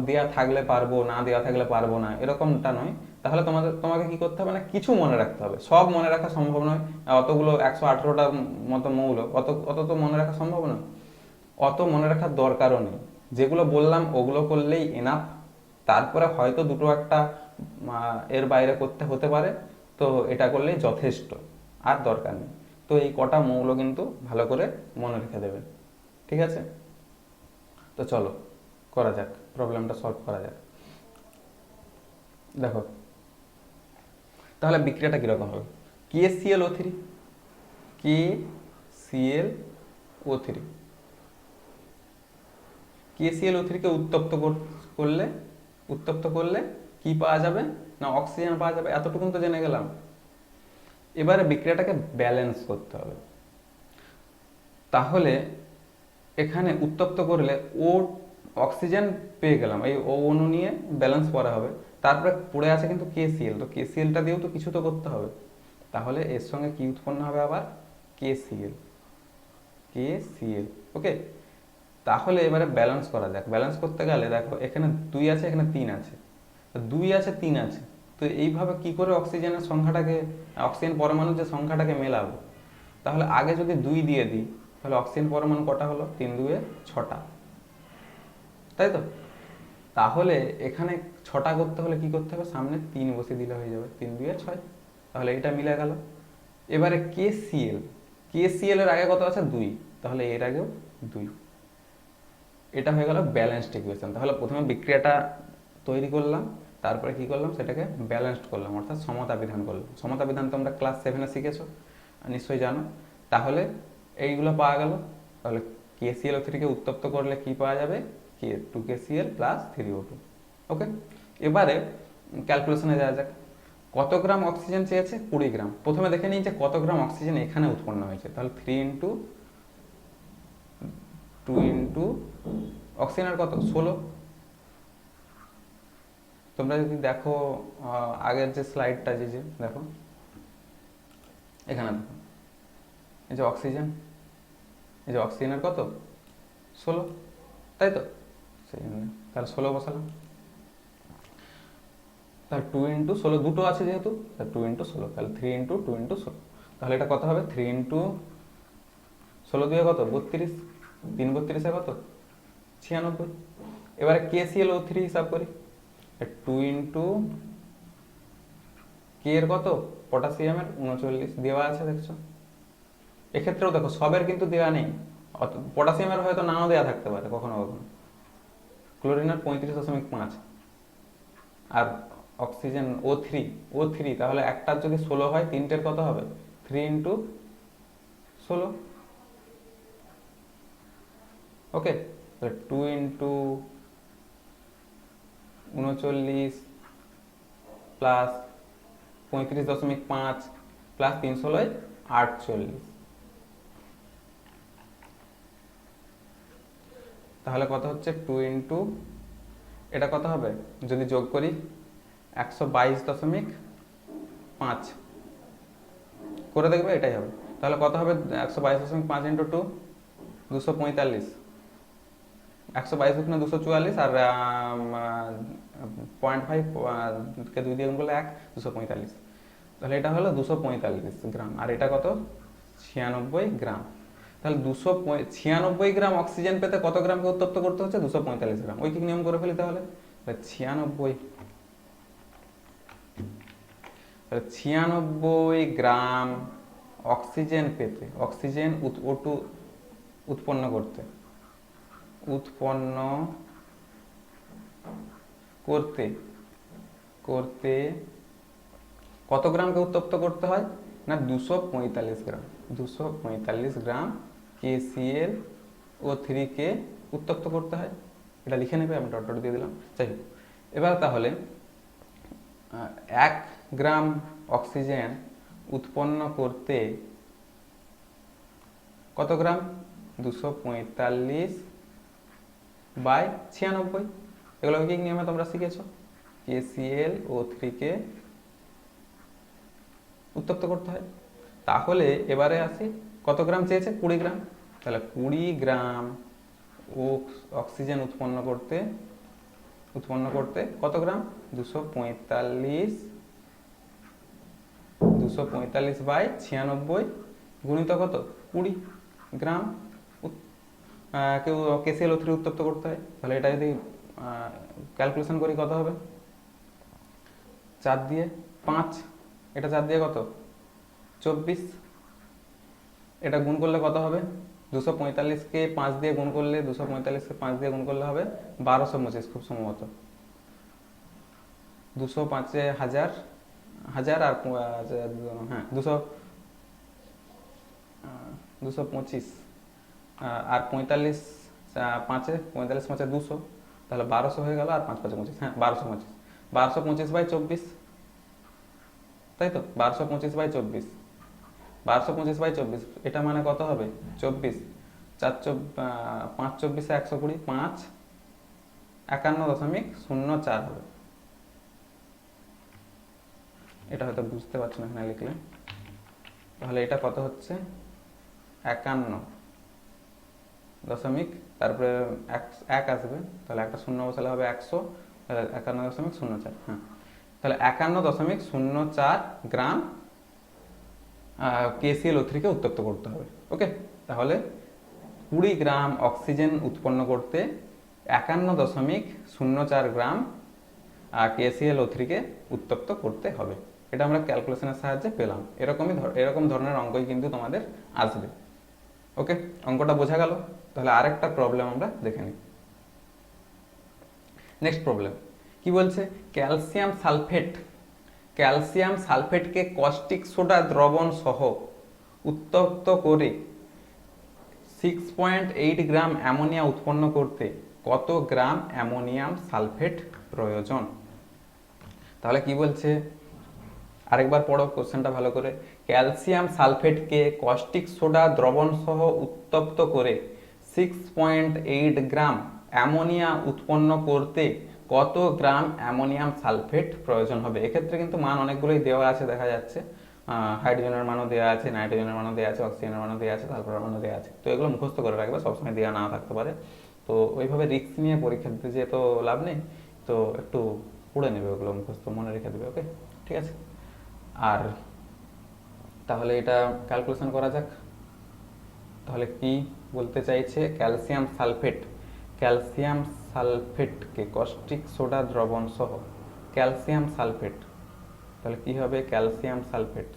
দেওয়া থাকলে পারবো, না দেওয়া থাকলে পারবো না, এরকমটা নয়। তাহলে তোমাকে কি করতে হবে না, কিছু মনে রাখতে হবে। সব মনে রাখা সম্ভব নয়, অতগুলো 118টা মতো মৌল, অত তো মনে রাখা সম্ভব নয়, অত মনে রাখার দরকারও নেই। যেগুলো বললাম ওগুলো করলেই এনাফ। তারপরে হয়তো দুটো একটা এর বাইরে করতে হতে পারে, তো এটা করলেই যথেষ্ট, আর দরকার নেই। তো এই কটা মৌল কিন্তু ভালো করে মনে রেখে দেবেন, ঠিক আছে? তো চলো করা যাক, প্রবলেমটা সলভ করা যাক। দেখো তাহলে বিক্রিয়াটা কীরকম হবে, KClO3, KClO3, KClO3 কে উত্তপ্ত করলে কি পাওয়া যাবে না, অক্সিজেন পাওয়া যাবে। এতটুকু তো জেনে গেলাম। এবারে বিক্রিয়াটাকে ব্যালেন্স করতে হবে। তাহলে এখানে উত্তপ্ত করলে ও অক্সিজেন পেয়ে গেলাম, এই ও অণু নিয়ে ব্যালেন্স করা হবে। তারপরে পড়ে আছে কিন্তু KCl, তো KClটা দিয়েও তো কিছু তো করতে হবে। তাহলে এর সঙ্গে কি উৎপন্ন হবে আবার, KCl। ওকে। তাহলে এবারে ব্যালেন্স করা যাক। ব্যালেন্স করতে গেলে দেখো এখানে 2 আছে, এখানে 3 আছে, 2 আছে 3 আছে, তো এইভাবে কি করে অক্সিজেনের সংখ্যাটাকে, অক্সিজেন পরমাণুর যে সংখ্যাটাকে মেলাবো? তাহলে আগে যদি 2 দিয়ে দিই, তাহলে অক্সিজেন পরমাণু কটা হলো, 3 2 6টা, তাই তো? তাহলে এখানে 6টা করতে হলে কি করতে হবে, সামনে 3 বসিয়ে দিলে হয়ে যাবে, 3 2 6। তাহলে এটা মিলে গেল। এবারে KCl এর আগে কত আছে, 2, তাহলে এর আগেও 2। এটা হয়ে গেল ব্যালেন্সড ইকুয়েশন। তাহলে প্রথমে বিক্রিয়াটা তৈরি করলাম, তারপরে কি করলাম, সেটাকে ব্যালেন্সড করলাম, অর্থাৎ সমতা বিধান করলাম। সমতা বিধান তোমরা ক্লাস 7-এ শিখেছো, নিশ্চয়ই জানো। তাহলে এইগুলো পাওয়া গেল। তাহলে KClO3 কে উত্তপ্ত করলে কি পাওয়া যাবে, 2KCl প্লাস 3O2। ওকে। এবারে ক্যালকুলেশনে যাওয়া যাক। কত গ্রাম অক্সিজেন চেয়েছে, 20 গ্রাম। প্রথমে দেখে নিই যে কত গ্রাম অক্সিজেন এখানে উৎপন্ন হয়েছে। তাহলে 3 ইন্টু 2 ইন্টু অক্সিজেনের কত, 16। তোমরা যদি দেখো আগের যে স্লাইডটা, যে দেখো এখানে দেখো, এই যে অক্সিজেনের কত, 16, তাই তো? সেই জন্য তাহলে 16 বসালাম। তাহলে 2 ইন্টু 16, দুটো আছে যেহেতু, 2 ইন্টু 16, তাহলে 3 ইন্টু 2 ইন্টু 16। তাহলে এটা কত হবে, 3 ইন্টু 16 দিয়ে কত, 32, 3 32 কত, 96। এবারে KClO3 হিসাব করি। 2 ইন্টু কে এর কত, পটাশিয়ামের 39 দেওয়া আছে, দেখছো? এক্ষেত্রেও দেখো সবের কিন্তু দেওয়া নেই, পটাশিয়ামের হয়তো নাও দেওয়া থাকতে পারে কখনো কখনো। ক্লোরিনের 35.5, আর অক্সিজেন O3, তাহলে একটার যদি 16 হয়, তিনটের কত হবে, 3 ইন্টু 16। ওকে। 2 ইন্টু 39 প্লাস 35.5 প্লাস 3 16 48। তাহলে কত হচ্ছে, 2 ইন্টু, এটা কত হবে যদি যোগ করি, 122.5 করে দেখবে, এটাই হবে। তাহলে কত হবে, 122.5 ইন্টু 2, 245। 122 দুগুণে 244, আর 0.5 কে 2 দিয়ে গুণ করলে 1, 245। তাহলে এটা হলো 245 গ্রাম, আর এটা কত, 96 গ্রাম। তাহলে 296 গ্রাম অক্সিজেন পেতে কত গ্রামকে উত্তপ্ত করতে হচ্ছে, 245 গ্রাম। ঐকিক নিয়ম করে ফেলি তাহলে, 96 গ্রাম অক্সিজেন পেতে, অক্সিজেন O2 উৎপন্ন করতে কত গ্রামকে উত্তপ্ত করতে হয় না, 245 গ্রাম। 245 গ্রাম KClO3 কে উত্তপ্ত করতে হয়। এটা লিখে নেবে, আমি ডট ডট দিয়ে দিলাম। যাই হোক, এবার তাহলে 1 গ্রাম অক্সিজেন উৎপন্ন করতে কত গ্রাম, 245/96। এগুলো কি নিয়মে তোমরা শিখেছো, KClO3 কে উত্তপ্ত করতে হয়। তাহলে এবারে আসি, কত গ্রাম চেয়েছে, 20 গ্রাম। তাহলে 20 গ্রাম অক্সিজেন উৎপন্ন করতে উৎপন্ন করতে কত গ্রাম? 245 বাই 96 গুণিত কত? 20 গ্রাম। কেউ KCl O3 উত্তপ্ত করতে হয়, তাহলে এটা যদি ক্যালকুলেশন করি কত হবে? 4 দিয়ে 5, এটা 4 দিয়ে কত? 24। এটা গুণ করলে কত হবে? 245কে 5 দিয়ে গুণ করলে, 245কে 5 দিয়ে গুণ করলে হবে 1225 খুব সম্ভবত। 205 হাজার, হাজার আর হ্যাঁ 225 আর 45, 5 45 5 200, তাহলে 1200 হয়ে গেল, আর 5 5 25, হ্যাঁ 1225, 1225 বাই 24, তাই তো? 1225 বাই 24, 1225 বাই 24, এটা মানে কত হবে? 24, 5 24 120, 5 51.04 হবে। এটা হয়তো বুঝতে পারছো না এখানে লিখলে, তাহলে এটা কত হচ্ছে? 51 তারপরে 1 আসবে, তাহলে একটা শূন্য বসালে হবে 100, তাহলে 51.04, হ্যাঁ, তাহলে 51.04 গ্রাম KClO3 কে উত্তপ্ত করতে হবে। ওকে, তাহলে 20 গ্রাম অক্সিজেন উৎপন্ন করতে 51.04 গ্রাম KClO3 কে উত্তপ্ত করতে হবে। এটা আমরা ক্যালকুলেশনের সাহায্যে পেলাম। এরকম ধরনের অঙ্কই কিন্তু তোমাদের আসবে। ওকে, অঙ্কটা বোঝা গেল? তাহলে আরেকটা প্রবলেম আমরা দেখে নিই। নেক্সট প্রবলেম কি বলছে? ক্যালসিয়াম সালফেটকে কস্টিক সোডা দ্রবণ সহ উত্তপ্ত করে 6.8 গ্রাম অ্যামোনিয়া উৎপন্ন করতে কত গ্রাম অ্যামোনিয়াম সালফেট প্রয়োজন? তাহলে কি বলছে, আরেকবার পড়ো কোশ্চেনটা ভালো করে। ক্যালসিয়াম সালফেটকে কস্টিক সোডা দ্রবণ সহ উত্তপ্ত করে 6.8 গ্রাম অ্যামোনিয়া উৎপন্ন করতে কত গ্রাম অ্যামোনিয়াম সালফেট প্রয়োজন হবে? এক্ষেত্রে কিন্তু মান অনেকগুলোই দেওয়া আছে দেখা যাচ্ছে। হাইড্রোজেনের মানও দেওয়া আছে, নাইট্রোজেনের মানও দেওয়া আছে, অক্সিজেনের মানও দেওয়া আছে, সালফারের মানও দেওয়া আছে। তো এগুলো মুখস্থ করে রাখবে, সবসময় দেওয়া না থাকতে পারে। তো ওইভাবে রিস্ক নিয়ে পরীক্ষা দিতে যেয়ে তো লাভ নেই, তো একটু পড়ে নেবে, ওগুলো মুখস্থ মনে রেখে দেবে। ওকে, ঠিক আছে। আর তাহলে এটা ক্যালকুলেশন করা যাক। তাহলে কি বলতে চাইছে? ক্যালসিয়াম সালফেটকে কস্টিক সোডা দ্রবণ সহ ক্যালসিয়াম সালফেট, তাহলে কি হবে? ক্যালসিয়াম সালফেট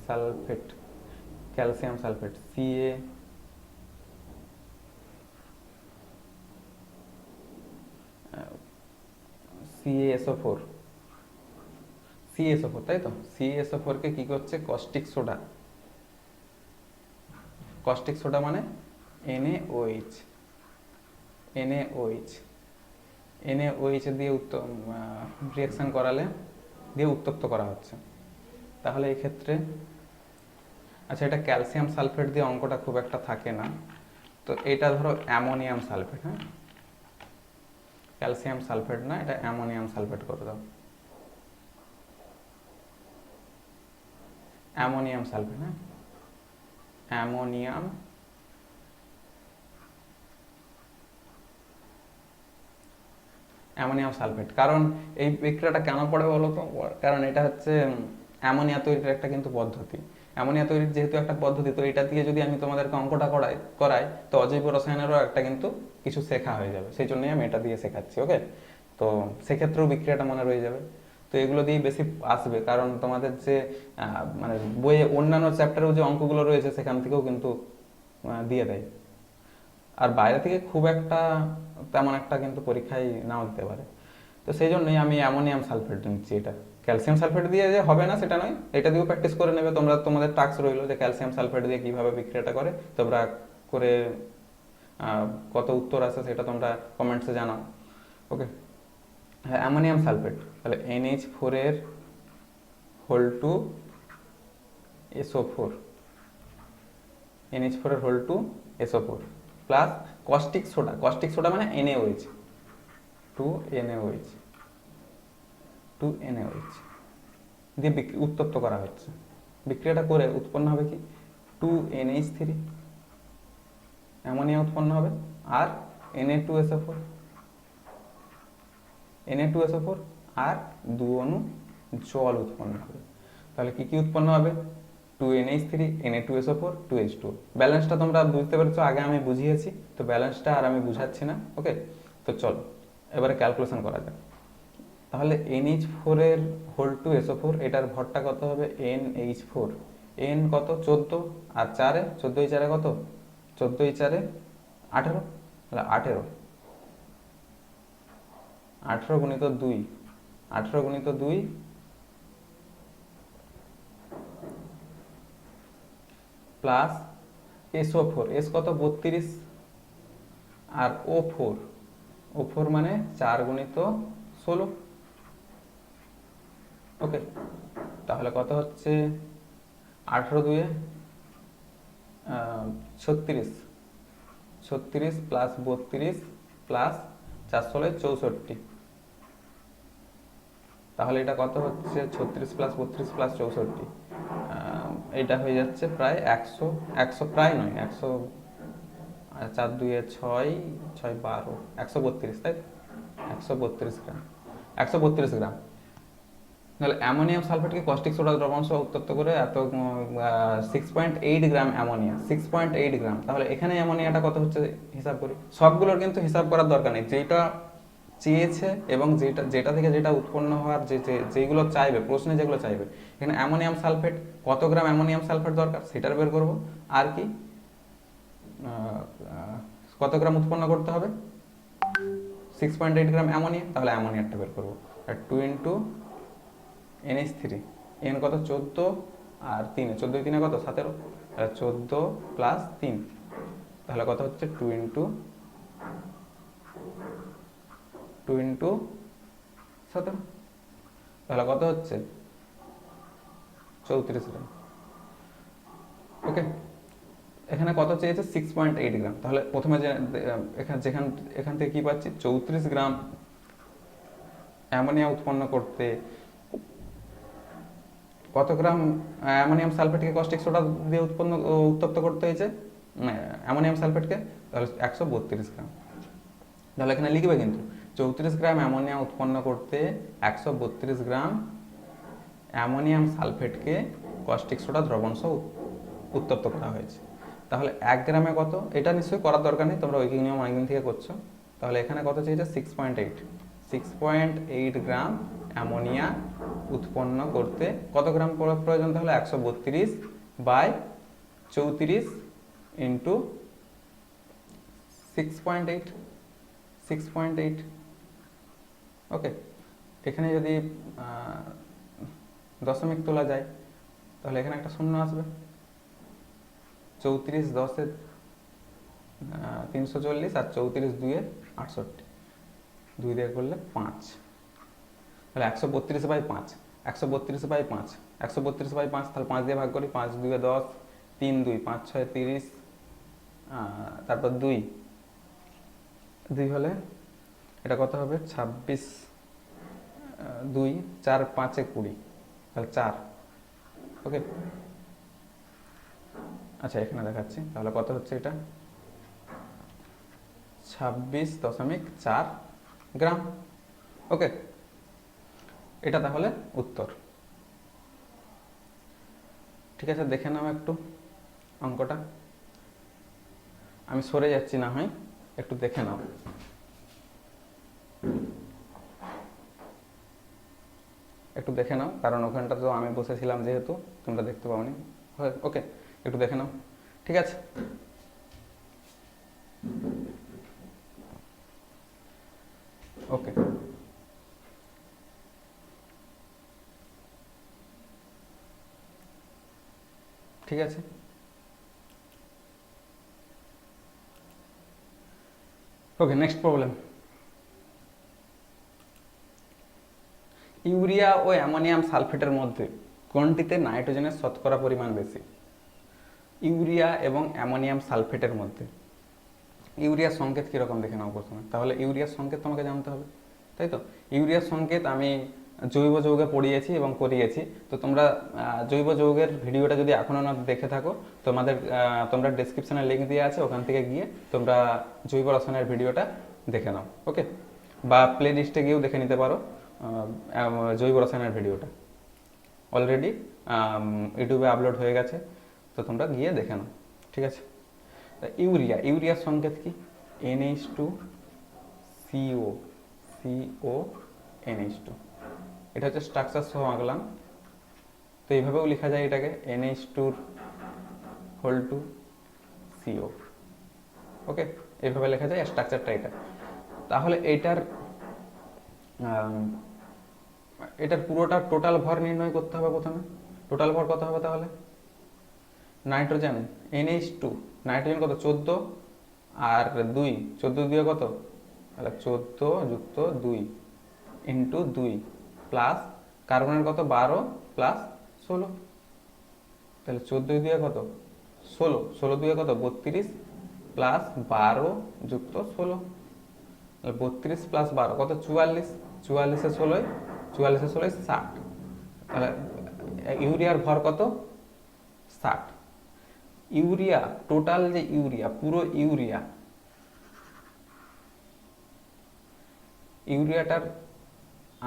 CaSO4, তাই তো? CaSO4 কে কি করছে? কস্টিক সোডা মানে NaOH দিয়ে রিঅ্যাকশন করালে দিয়ে উত্তপ্ত করা হচ্ছে। তাহলে এই ক্ষেত্রে, আচ্ছা, এটা ক্যালসিয়াম সালফেট দিয়ে অঙ্কটা খুব একটা থাকে না, তো এটা ধরো অ্যামোনিয়াম সালফেট। হ্যাঁ, ক্যালসিয়াম সালফেট না, এটা অ্যামোনিয়াম সালফেট করে দাও। অ্যামোনিয়াম সালফেট, হ্যাঁ, অ্যামোনিয়াম সালফেট। কারণ এই বিক্রিয়াটা কেন পড়ে বলো তো? কারণ এটা হচ্ছে অ্যামোনিয়া তৈরির একটা কিন্তু পদ্ধতি। অ্যামোনিয়া তৈরির যেহেতু একটা পদ্ধতি, তো এটা দিয়ে যদি আমি তোমাদেরকে অঙ্কটা করাই তো অজৈব রসায়নেরও একটা কিন্তু কিছু শেখা হয়ে যাবে, সেই জন্যই আমি এটা দিয়ে শেখাচ্ছি। ওকে, তো সেক্ষেত্রেও বিক্রিয়াটা মনে রয়ে যাবে। তো এগুলো দিয়েই বেশি আসবে, কারণ তোমাদের যে মানে বইয়ে অন্যান্য চ্যাপ্টারেও যে অঙ্কগুলো রয়েছে সেখান থেকেও কিন্তু দিয়ে দেয়। আর বাইরে থেকে খুব একটা তেমন একটা কিন্তু পরীক্ষায় নাও দিতে পারে। তো সেই জন্যই আমি অ্যামোনিয়াম সালফেট নিচ্ছি। এটা ক্যালসিয়াম সালফেট দিয়ে যে হবে না সেটা নয়, এটা দিয়েও প্র্যাকটিস করে নেবে তোমরা। তোমাদের টাস্ক রইলো যে ক্যালসিয়াম সালফেট দিয়ে কীভাবে বিক্রিয়াটা করে তোমরা করে কত উত্তর আসে সেটা তোমরা কমেন্টসে জানাও। ওকে, হ্যাঁ, অ্যামোনিয়াম সালফেট, তাহলে NH4 এর হোল টু SO4, NH4 এর whole two SO4 plus caustic soda মানে NaOH, 2 NaOH দিয়ে উত্তপ্ত করা হচ্ছে। বিক্রিয়াটা করে উৎপন্ন হবে কি? 2NH3 অ্যামোনিয়া উৎপন্ন হবে, আর Na2SO4, Na2SO4 আর 2 অণু জল উৎপন্ন হবে। তাহলে কি কি উৎপন্ন হবে? 2NH3, Na2SO4, 2H2। ব্যালেন্সটা তোমরা বুঝতে পেরেছো, আগে আমি বুঝিয়েছি, তো ব্যালেন্সটা আর আমি বুঝাচ্ছি না। ওকে, তো চলো এবারে ক্যালকুলেশন করা যাক। তাহলে NH4 এর হোল টু SO4, এটার ভরটা কত হবে? NH4, N কত? 14, আর 4 14 4 কত? 14 4 18, তাহলে 18 গুণিত 2, 18 গুণিত 2 প্লাস SO4, S কত? 32, আর O4 মানে 4 গুণিত 16। ওকে, তাহলে কত হচ্ছে? 18 2 36, 36 প্লাস 32 প্লাস 4 16 64। তাহলে এটা কত হচ্ছে? 36 প্লাস 32 প্লাস 64, এটা হয়ে যাচ্ছে প্রায় 100 প্রায় নয় 100, 4 2 6 6 12, 132, তাই 132 গ্রাম, 132 গ্রাম। তাহলে অ্যামোনিয়াম সালফেটকে কস্টিক সোডা দ্রবণ সহ উত্তপ্ত করে এত 6.8 গ্রাম অ্যামোনিয়া, 6.8 গ্রাম। তাহলে এখানে অ্যামোনিয়াটা কত হচ্ছে হিসাব করি। সবগুলোর কিন্তু হিসাব করার দরকার নেই, যেটা চেয়েছে এবং যেটা থেকে যেটা উৎপন্ন হওয়ার যেগুলো চাইবে, প্রশ্নে যেগুলো চাইবে, এখানে অ্যামোনিয়াম সালফেট কত গ্রাম অ্যামোনিয়াম সালফেট দরকার সেটার বের করব, আর কি কত গ্রাম উৎপন্ন করতে হবে? 6.8 গ্রাম অ্যামোনিয়া, তাহলে অ্যামোনিয়াটা বের করবো। আর 2 ইন্টু NH3, N কত? 14, আর 3, 14 3 কত? 17, তাহলে 14 প্লাস 3, তাহলে কত হচ্ছে? 2 ইন্টু 17, তাহলে কত হচ্ছে? 34 গ্রাম। ওকে, এখানে কত চেয়েছে? 6.8 গ্রাম। তাহলে প্রথমে যে এখান থেকে কি পাচ্ছি? 34 গ্রাম অ্যামোনিয়া উৎপন্ন করতে কত গ্রাম অ্যামোনিয়াম সালফেটকে কস্টিক সোডা দিয়ে উত্তপ্ত করতে হয়েছে অ্যামোনিয়াম সালফেটকে? তাহলে 132 গ্রাম। তাহলে এখানে লিখবে কিন্তু 34 গ্রাম অ্যামোনিয়া উৎপন্ন করতে 132 গ্রাম অ্যামোনিয়াম সালফেটকে কস্টিক সোডা দ্রবণ সহ উত্তপ্ত করা হয়েছে। তাহলে 1 গ্রামে কত? এটা নিশ্চয়ই করার দরকার নেই, তোমরা ঐকিক নিয়ম অনেকদিন থেকে করছো। তাহলে এখানে কত চেয়েছে? 6.8 গ্রাম অ্যামোনিয়া উৎপন্ন করতে কত গ্রাম প্রয়োজন? তাহলে 132/34 ইন্টু 6.8। ওকে, এখানে যদি দশমিক তোলা যায় তাহলে এখানে একটা শূন্য আসবে। 34 10 340, আর 34 2 68, 2 দিয়ে করলে 5, তাহলে 132/5, 132/5, 132/5, তাহলে 5 দিয়ে ভাগ করি, 5 2 10, 3 2 5 6 30, তারপর 2 হলে এটা কত হবে? 26, 2 4 5 20, তাহলে 4। ওকে, আচ্ছা এখানে দেখাচ্ছি, তাহলে কত হচ্ছে এটা? 26.4 গ্রাম। ওকে, এটা তাহলে উত্তর। ঠিক আছে, দেখে নাও একটু অঙ্কটা, আমি সরে যাচ্ছি, না হয় একটু দেখে নাও। একটু দেখে নাও, কারণ ওখানটা তো আমি বসেছিলাম যেহেতু তোমরা দেখতে পাওনি। ওকে, একটু দেখে নাও। ঠিক আছে, ওকে। ঠিক আছে, ওকে, নেক্সট প্রবলেম। ইউরিয়া ও অ্যামোনিয়াম সালফেটের মধ্যে কোনটিতে নাইট্রোজেনের শতকরা পরিমাণ বেশি? ইউরিয়া এবং অ্যামোনিয়াম সালফেটের মধ্যে ইউরিয়ার সংকেত কীরকম দেখে নাও প্রথমে। তাহলে ইউরিয়ার সংকেত তোমাকে জানতে হবে, তাই তো? ইউরিয়ার সংকেত আমি জৈব যৌগে পড়িয়েছি এবং করিয়েছি, তো তোমরা জৈব যৌগের ভিডিওটা যদি এখনও না দেখে থাকো, তোমরা ডেসক্রিপশনে লিঙ্ক দিয়ে আছে, ওখান থেকে গিয়ে তোমরা জৈব রসায়নের ভিডিওটা দেখে নাও। ওকে, বা প্লে লিস্টে গিয়েও দেখে নিতে পারো জৈব রসায়নের ভিডিওটা অলরেডি ইউটিউবে আপলোড হয়ে গেছে, তো তোমরা গিয়ে দেখে নাও। ঠিক আছে, ইউরিয়ার সংকেত কি? NH2CO, NH2, এটা হচ্ছে স্ট্রাকচার সহ আঁকলাম। তো এইভাবেও লেখা যায় এটাকে, NH2 CO। ওকে, এইভাবে লেখা যায়, স্ট্রাকচারটা এটা। তাহলে এটার পুরোটা টোটাল ভর নির্ণয় করতে হবে প্রথমে। টোটাল ভর কত হবে তাহলে? নাইট্রোজেন NH2, নাইট্রোজেন কত? 14 আর 2, 14 দিয়ে কত? তাহলে 14 যুক্ত 2 ইন্টু 2 প্লাস কার্বনের কত? 12 প্লাস 16, তাহলে 14 দিয়ে কত? 16, 16 দিয়ে কত? 32 প্লাস 12 যুক্ত 16, তাহলে 32 প্লাস 12 কত? 44, 44 16, 44 16 60, তাহলে ইউরিয়ার ভর কত? 60। ইউরিয়া টোটাল যে ইউরিয়া, পুরো ইউরিয়াটার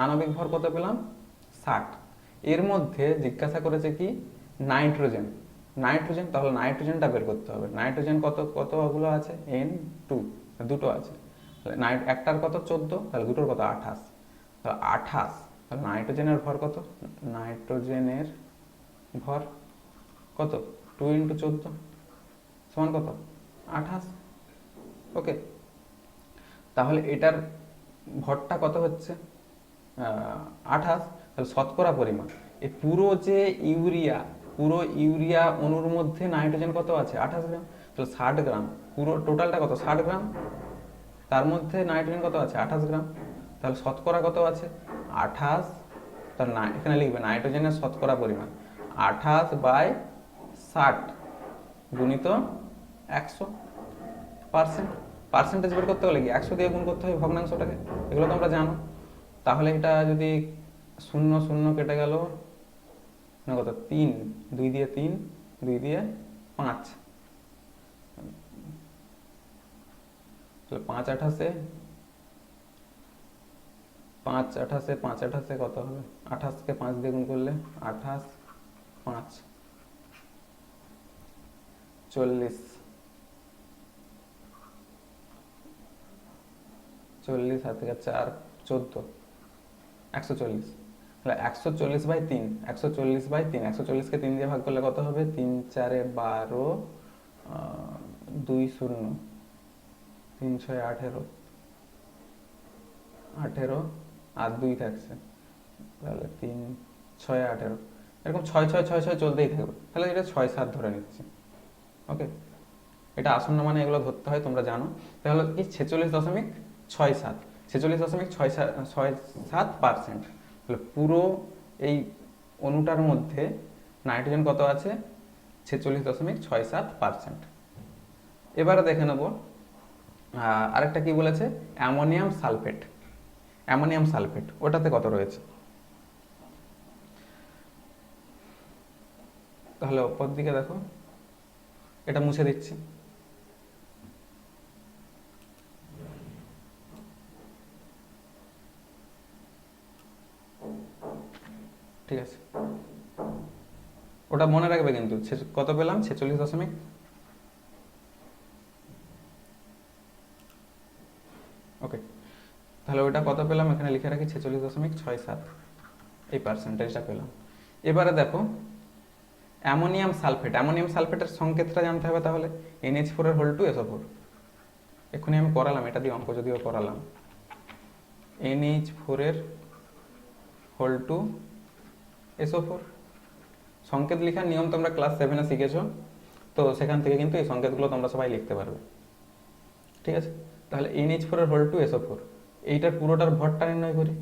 আণবিক ভর কত পেলাম? 60। এর মধ্যে জিজ্ঞাসা করেছে কি? নাইট্রোজেন। তাহলে নাইট্রোজেনটা বের করতে হবে। নাইট্রোজেন কতগুলো আছে? N2, দুটো আছে। তাহলে একটার কত? 14, তাহলে দুটোর কত? 28, তাহলে 28, তাহলে নাইট্রোজেনের ভর কত? নাইট্রোজেনের ভর কত? 2 ইন্টু 14 সমান কত? 28। ওকে, তাহলে এটার ভরটা কত হচ্ছে? 28। তাহলে শতকরা পরিমাণ এই পুরো ইউরিয়া অণুর মধ্যে নাইট্রোজেন কত আছে? 28 গ্রাম। তাহলে 60 গ্রাম, পুরো টোটালটা কত? 60 গ্রাম, তার মধ্যে নাইট্রোজেন কত আছে? 28 গ্রাম। তাহলে শতকরা কত আছে? 28, তাহলে এখানে লিখবে নাইট্রোজেনের শতকরা পরিমাণ 28/60 গুণিত 100%। পার্সেন্টেজ বের করতে হলে কি 100 দিয়ে গুণ করতে হবে ভগ্নাংশটাকে, এগুলো তোমরা জানো। তাহলে এটা যদি 0 0 কেটে গেল না, কত? 3, 2 দিয়ে 3, 2 দিয়ে 5, তাহলে 5 28, 5 28, 5 28 কত হবে? 28কে 5 দিয়ে গুণ করলে 28 5 40, 40 হাত থেকে 4 14, 140। তাহলে 140/3, 140/3, 140কে 3 দিয়ে ভাগ করলে কত হবে? 3 4 12, 2 0, 3 6 18, 18 আর 2 থাকছে, তাহলে 3 6 18, এরকম 6 6 6 6 চলতেই থাকবে। তাহলে এটা 6 7 ধরে নিচ্ছি। ওকে, এটা আসন্ন মানে এগুলো ধরতে হয়, তোমরা জানো। তাহলে কি 46.67, 46.67%। তাহলে পুরো এই অণুটার মধ্যে নাইট্রোজেন কত আছে? 46.67%। এবারে দেখে নেব আরেকটা কি বলেছে? অ্যামোনিয়াম সালফেট, ওটাতে কত রয়েছে? তাহলে ওপর দিকে দেখো, এটা মুছে দিচ্ছি। ঠিক আছে, ওটা মনে রাখবে কিন্তু। কত পেলাম? 46 ওকে, তাহলে ওটা কত পেলাম? এখানে লিখে রাখি 46.67, এই পার্সেন্টেজটা পেলাম। এবারে দেখো অ্যামোনিয়াম সালফেটের সংকেতটা জানতে হবে। তাহলে NH4 এক্ষুনি আমি করালাম, এটা দিয়ে অঙ্ক যদিও করালাম। NH4 সংকেত লেখার নিয়ম তোমরা ক্লাস 7-এ শিখেছো, তো সেখান থেকে কিন্তু এই সংকেতগুলো তোমরা সবাই লিখতে পারবে। ঠিক আছে, তাহলে NH4 এইটার পুরোটার ভরটা নির্ণয় করি।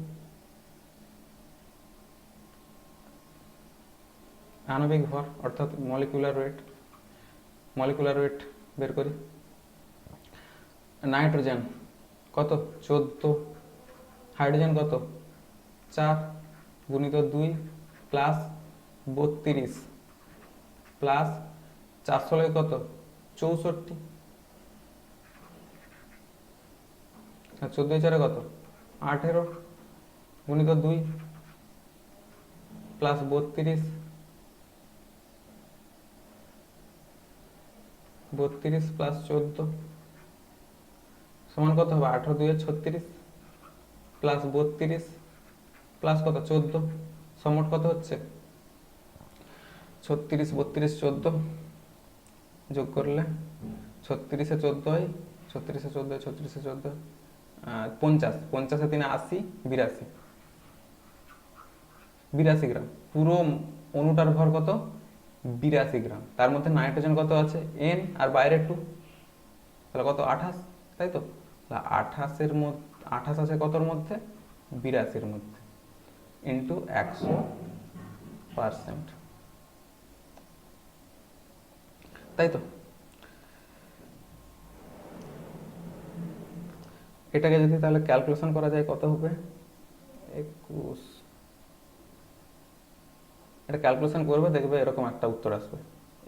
আণবিক ভর অর্থাৎ মলিকুলার ওয়েট বের করি। নাইট্রোজেন কত? 14, হাইড্রোজেন কত? 4 গুণিত 2 প্লাস 32 প্লাস 4 কত? 64, 14 4 কত? 18 গুণিত 2 প্লাস 32 প্লাস 14 সমান কত হবে? 18 2 36 প্লাস 32 প্লাস কত 14, সমোট কত হচ্ছে? 36 32 14 যোগ করলে 36 এ 14 হয়, 36 এ 14 হয়, 36 এ 14 হয়, 50, 50 এ 3 80, 82 গ্রাম। পুরো অণুটার ভর কত? 82 গ্রাম। তার মধ্যে নাইট্রোজেন কত আছে? n, আর বাইরে 2, তাহলে কত? 28, তাই তো? 28 মধ্যে 28 আছে কতর মধ্যে? 82 মধ্যে, ইন্টু 100%, তাই তো? এটাকে যদি তাহলে ক্যালকুলেশন করা যায় কত হবে? 21, এটা ক্যালকুলেশন করবে, দেখবে এরকম একটা উত্তর আসবে,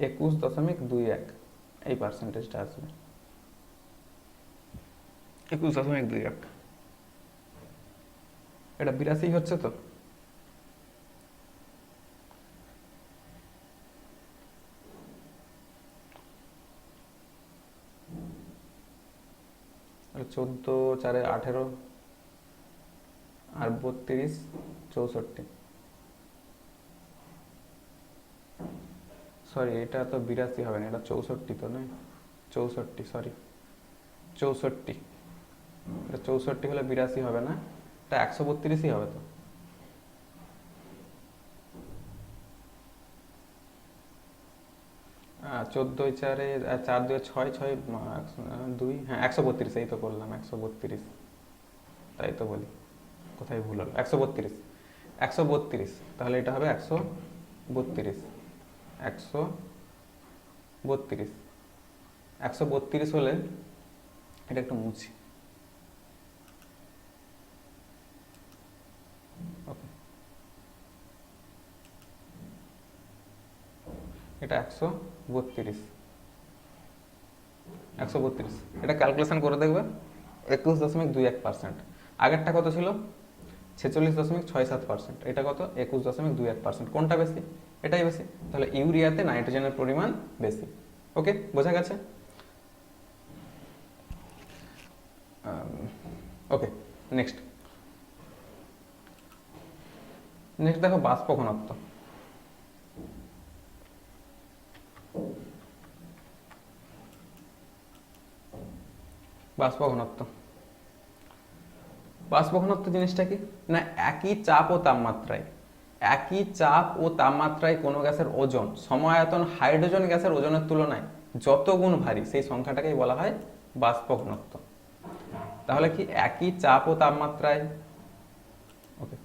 21.21, এই পার্সেন্টেজটা আসবে 21.21। এটা 82 হচ্ছে তো? আর 14 4 18 আর 32 64, সরি এটা তো 82 হবে না, এটা 64 তো নয়, 64, সরি 64, এটা 64 হলে 82 হবে না, এটা 132ই হবে তো। চোদ্দো 4 4 2 6 6 2, হ্যাঁ 132, এই তো করলাম 132, তাই তো বলি, কোথায় ভুল হলো? 132, 132, তাহলে এটা হবে 132, 132, 132 হলে এটা একটু মুছি, ওকে, এটা 132, এটা ক্যালকুলেশন করে দেখবে 21.21%। আগেরটা কত ছিল? 46.67%। এটা কত? 21.21%। কোনটা বেশি? এটাই বেশি, তাহলে ইউরিয়াতে নাইট্রোজেনের পরিমাণ বেশি। ওকে, বোঝা গেছে? ওকে, নেক্সট দেখো বাষ্প ঘনত্ব। বাষ্প ঘনত্ব জিনিসটা কি না, একই চাপ ও তাপমাত্রায় কোনো গ্যাসের ওজন সমায়তন হাইড্রোজেন গ্যাসের ওজনের তুলনায় যত গুণ ভারী, সেই সংখ্যাটাকেই বলা হয় বাষ্প ঘনত্ব। তাহলে কি একই চাপ ও তাপমাত্রায়, ওকে,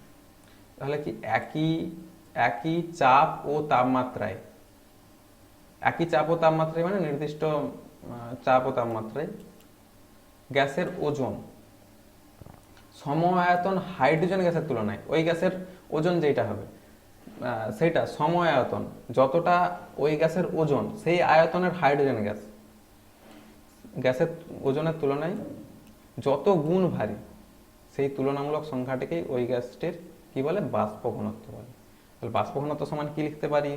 তাহলে কি একই চাপ ও তাপমাত্রায় মানে নির্দিষ্ট চাপ ও তাপমাত্রায় গ্যাসের ওজন সমআয়তন হাইড্রোজেন গ্যাসের তুলনায়, ওই গ্যাসের ওজন যেটা হবে সেটা সমআয়তন, যতটা ওই গ্যাসের ওজন সেই আয়তনের হাইড্রোজেন গ্যাসের ওজনের তুলনায় যত গুণ ভারী, সেই তুলনামূলক সংখ্যাটিকেই ওই গ্যাসটির কি বলে? বাষ্প ঘনত্ব বলে। তাহলে বাষ্প ঘনত্ব সমান কি লিখতে পারি?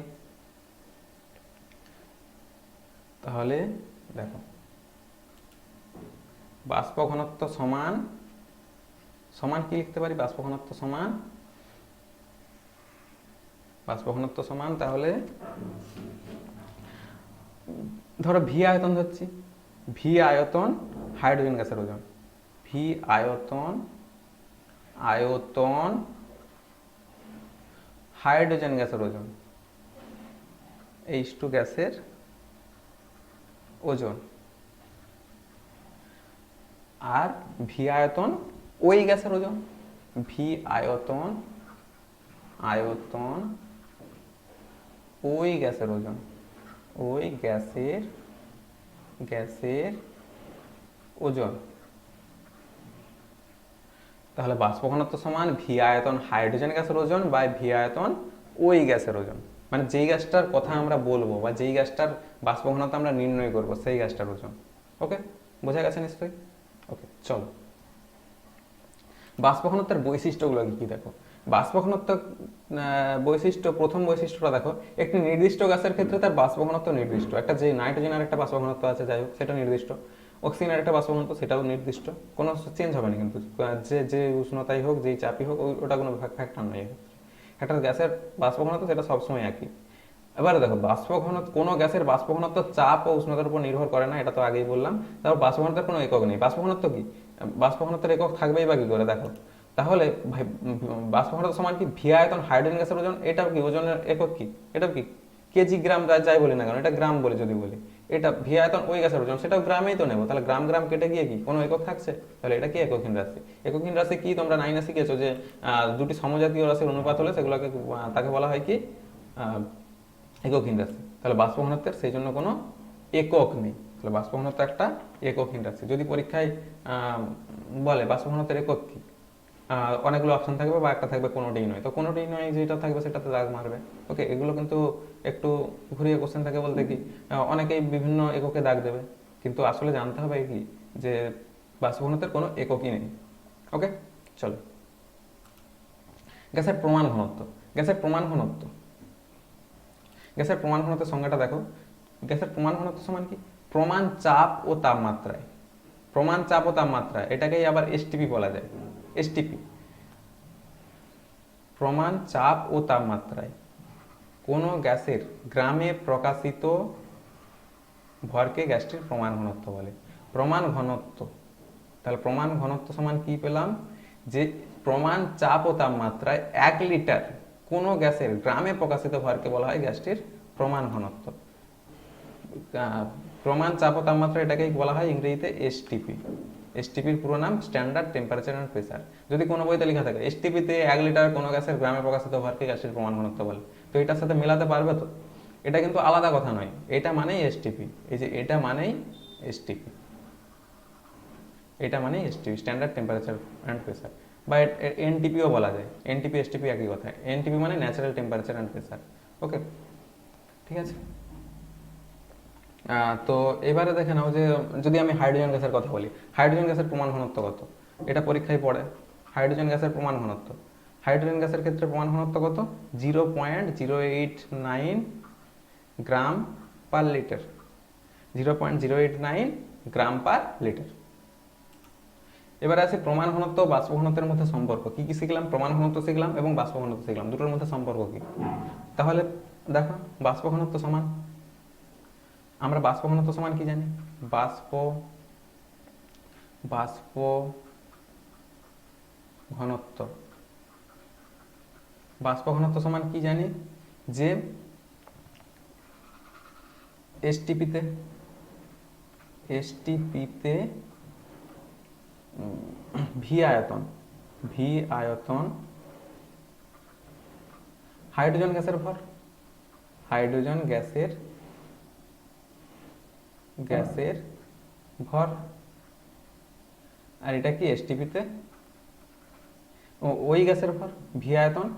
তাহলে দেখো, বাষ্প ঘনত্ব সমান কি লিখতে পারি? বাষ্প ঘনত্ব সমান তাহলে ধরো ভি আয়তন ধরছি, ভি আয়তন হাইড্রোজেন গ্যাসের ওজন, ভি আয়তন হাইড্রোজেন গ্যাসের ওজন, H2 গ্যাসের ওজন, আর ভি আয়তন ওই গ্যাসের ওজন, ভি আয়তন ওই গ্যাসের ওজন, ওই গ্যাসের ওজন। তাহলে বাষ্প ঘনত্ব সমান ভি আয়তন হাইড্রোজেন গ্যাসের ওজন বাই ভি আয়তন ওই গ্যাসের ওজন, মানে যেই গ্যাসটার কথা আমরা বলবো বা যেই গ্যাসটার বাষ্প ঘনত্ব আমরা নির্ণয় করব সেই গ্যাসটার ওজন। ওকে, বোঝা গেছে নিশ্চয়ই? ওকে, চলো বাষ্প ঘনত্বের বৈশিষ্ট্যগুলো কি কি দেখো। বাষ্প ঘনত্ব বৈশিষ্ট্য, প্রথম বৈশিষ্ট্যটা দেখো, একটি নির্দিষ্ট গ্যাসের ক্ষেত্রে তার বাষ্প ঘনত্ব নির্দিষ্ট। একটা যে নাইট্রোজেনের একটা বাষ্প ঘনত্ব আছে, যাই হোক সেটা নির্দিষ্ট, অক্সিজেনের একটা বাষ্প ঘনত্ব সেটাও নির্দিষ্ট, কোনো চেঞ্জ হবে না কিন্তু, যে যে উষ্ণতাই হোক, যেই চাপই হোক, ওটা কোনো ফ্যাক্টর নয়। একটা গ্যাসের বাষ্প ঘনত্ব সেটা সবসময় একই। এবারে দেখো বাষ্প ঘনত্ব, কোনো গ্যাসের বাষ্প ঘনত্ব চাপ ও উষ্ণতার উপর নির্ভর করে না, এটা তো আগেই বললাম। তারপর বাষ্প ঘনত্বের কোনো একক নেই। বাষ্প ঘনত্ব কি, বাষ্প ঘনত্বের একক থাকবেই বা কি করে দেখো। তাহলে বাষ্প ঘনত্ব সমান কি, ভি আয়তন হাইড্রোজেন গ্যাসের ওজন, এটাও কি ওজনের একক কি, এটাও কি কেজি গ্রাম যাই বলি না কেন, এটা গ্রাম বলে যদি বলি, এটা ভি আয়তন ওই গ্যাসের ওজন, সেটাও গ্রামেই তো নেবো। তাহলে গ্রাম গ্রাম কেটে গিয়ে কি কোনো একক থাকছে, তাহলে এটা কি এককহীন রাশি। এককহীন রাশি কি তোমরা 9-এ শিখেছো যে দুটি সমজাতীয় রাশির অনুপাত হলে সেগুলোকে তাকে বলা হয় কি এককহীন রাশি। তাহলে বাষ্প ঘনত্বের সেই জন্য কোনো একক নেই। তাহলে বাষ্প ঘনত্ব একটা এককহীন রাশি। যদি পরীক্ষায় বলে বাষ্প ঘনত্বের একক কি, অনেকগুলো অপশন থাকবে বা একটা থাকবে কোনোটাই নয়, তো কোনোটাই নয় যেটা থাকবে সেটাতে দাগ মারবে। ওকে, এগুলো কিন্তু একটু ঘুরিয়ে কোশ্চেন থাকে বলতে কি অনেকেই বিভিন্ন এককে দাগ দেবে, কিন্তু আসলে জানতে হবে কি যে বাষ্প ঘনত্বের কোনো এককই নেই। ওকে, চলো গ্যাসের প্রমাণ ঘনত্ব। গ্যাসের প্রমাণ ঘনত্ব, গ্যাসের প্রমাণ ঘনত্বের সংজ্ঞাটা দেখো। গ্যাসের প্রমাণ ঘনত্ব সমান কি, প্রমাণ চাপ ও তাপমাত্রায়। প্রমাণ চাপ ও তাপমাত্রায়, এটাকেই আবার এসটিপি বলা যায়। এসটিপি, প্রমাণ চাপ ও তাপমাত্রায় কোনো গ্যাসের গ্রামে প্রকাশিত ভরকে গ্যাসটির প্রমাণ ঘনত্ব বলে। প্রমাণ ঘনত্ব, তাহলে প্রমাণ ঘনত্ব সমান কি পেলাম, যে প্রমাণ চাপ ও তাপমাত্রায় 1 লিটার কোনো গ্যাসের গ্রামে প্রকাশিত ভরকে বলা হয় গ্যাসটির প্রমাণ ঘনত্ব। প্রমাণ চাপ ও তাপমাত্রা এটাকেই বলা হয় ইংরেজিতে এসটিপি। এসটিপির পুরো নাম স্ট্যান্ডার্ড টেম্পারেচার অ্যান্ড প্রেসার। যদি কোনো বইতে লেখা থাকে এসটিপিতে 1 লিটার কোনো গ্যাসের গ্রামে প্রকাশিত ভরকে গ্যাসের প্রমাণ ঘনত্ব বলে, তো এটার সাথে মেলাতে পারবে তো? এটা কিন্তু আলাদা কথা নয়, এটা মানেই এসটিপি। এই যে এটা মানেই এসটিপি, এটা মানেই STP, standard temperature and pressure, বা এনটিপিও বলা যায়। এনটিপি এসটিপি একই কথা। এনটিপি মানে ন্যাচারাল টেম্পারেচার অ্যান্ড প্রেসার। ওকে, ঠিক আছে। তো এবারে দেখে নাও যে যদি আমি হাইড্রোজেন গ্যাসের কথা বলি, হাইড্রোজেন গ্যাসের প্রমাণ ঘনত্ব কত, এটা পরীক্ষায় পড়ে। হাইড্রোজেন গ্যাসের প্রমাণ ঘনত্ব, হাইড্রোজেন গ্যাসের ক্ষেত্রে প্রমাণ ঘনত্ব কত, 0.089 গ্রাম পার লিটার। 0.089 গ্রাম পার লিটার। এবারে আছে প্রমাণ ঘনত্ব ও বাষ্প ঘনত্বের মধ্যে সম্পর্ক। কি কি শিখলাম, প্রমাণ ঘনত্ব শিখলাম এবং বাষ্প ঘনত্ব শিখলাম, দুটোর মধ্যে সম্পর্ক কি। তাহলে দেখো বাষ্প ঘনত্ব সমান, আমরা বাষ্প ঘনত্ব সমান কি জানি, বাষ্প বাষ্প ঘনত্ব, বাষ্প ঘনত্ব সমান কি জানি, যে এসটিপিতে, এসটিপিতে ভি আয়তন, ভি আয়তন হাইড্রোজেন গ্যাসের ভর, হাইড্রোজেন গ্যাসের গ্যাসের ভর, আর এটা কি এসটিপিতে ওই গ্যাসের ভর, ভি আয়তন,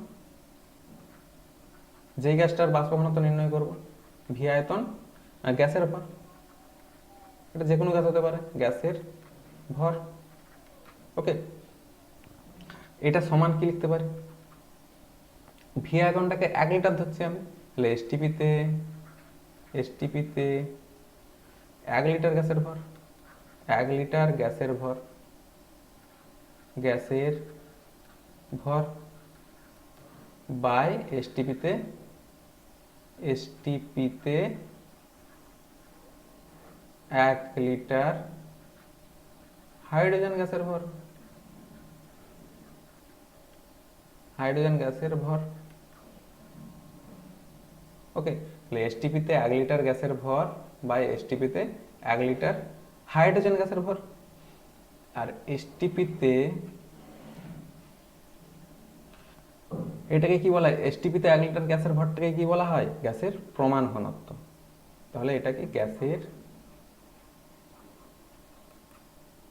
যেই গ্যাসটার বাষ্প ঘনত্ব নির্ণয় করব, ভি আয়তন গ্যাসের ভর, এটা যে কোনো গ্যাস হতে পারে, গ্যাসের ভর। ওকে, এটা সমান কি লিখতে পারি, ভি আয়তনটাকে 1 লিটার ধরছি আমি, তাহলে এসটিপিতে 1 লিটার গ্যাসের ভর, 1 লিটার গ্যাসের ভর, গ্যাসের ভর বাই এসটিপিতে, এসটিপিতে 1 লিটার হাইড্রোজেন গ্যাসের ভর, হাইড্রোজেন গ্যাসের ভর। ওকে, তাহলে এসটিপিতে 1 লিটার গ্যাসের ভর বাই এসটিপিতে 1 লিটার হাইড্রোজেন গ্যাসের ভর। আর এসটিপিতে এটাকে কি বলা হয়, এসটিপিতে 1 লিটার গ্যাসের ভরটাকে কি বলা হয়, গ্যাসের প্রমাণ ঘনত্ব। তাহলে এটাকে গ্যাসের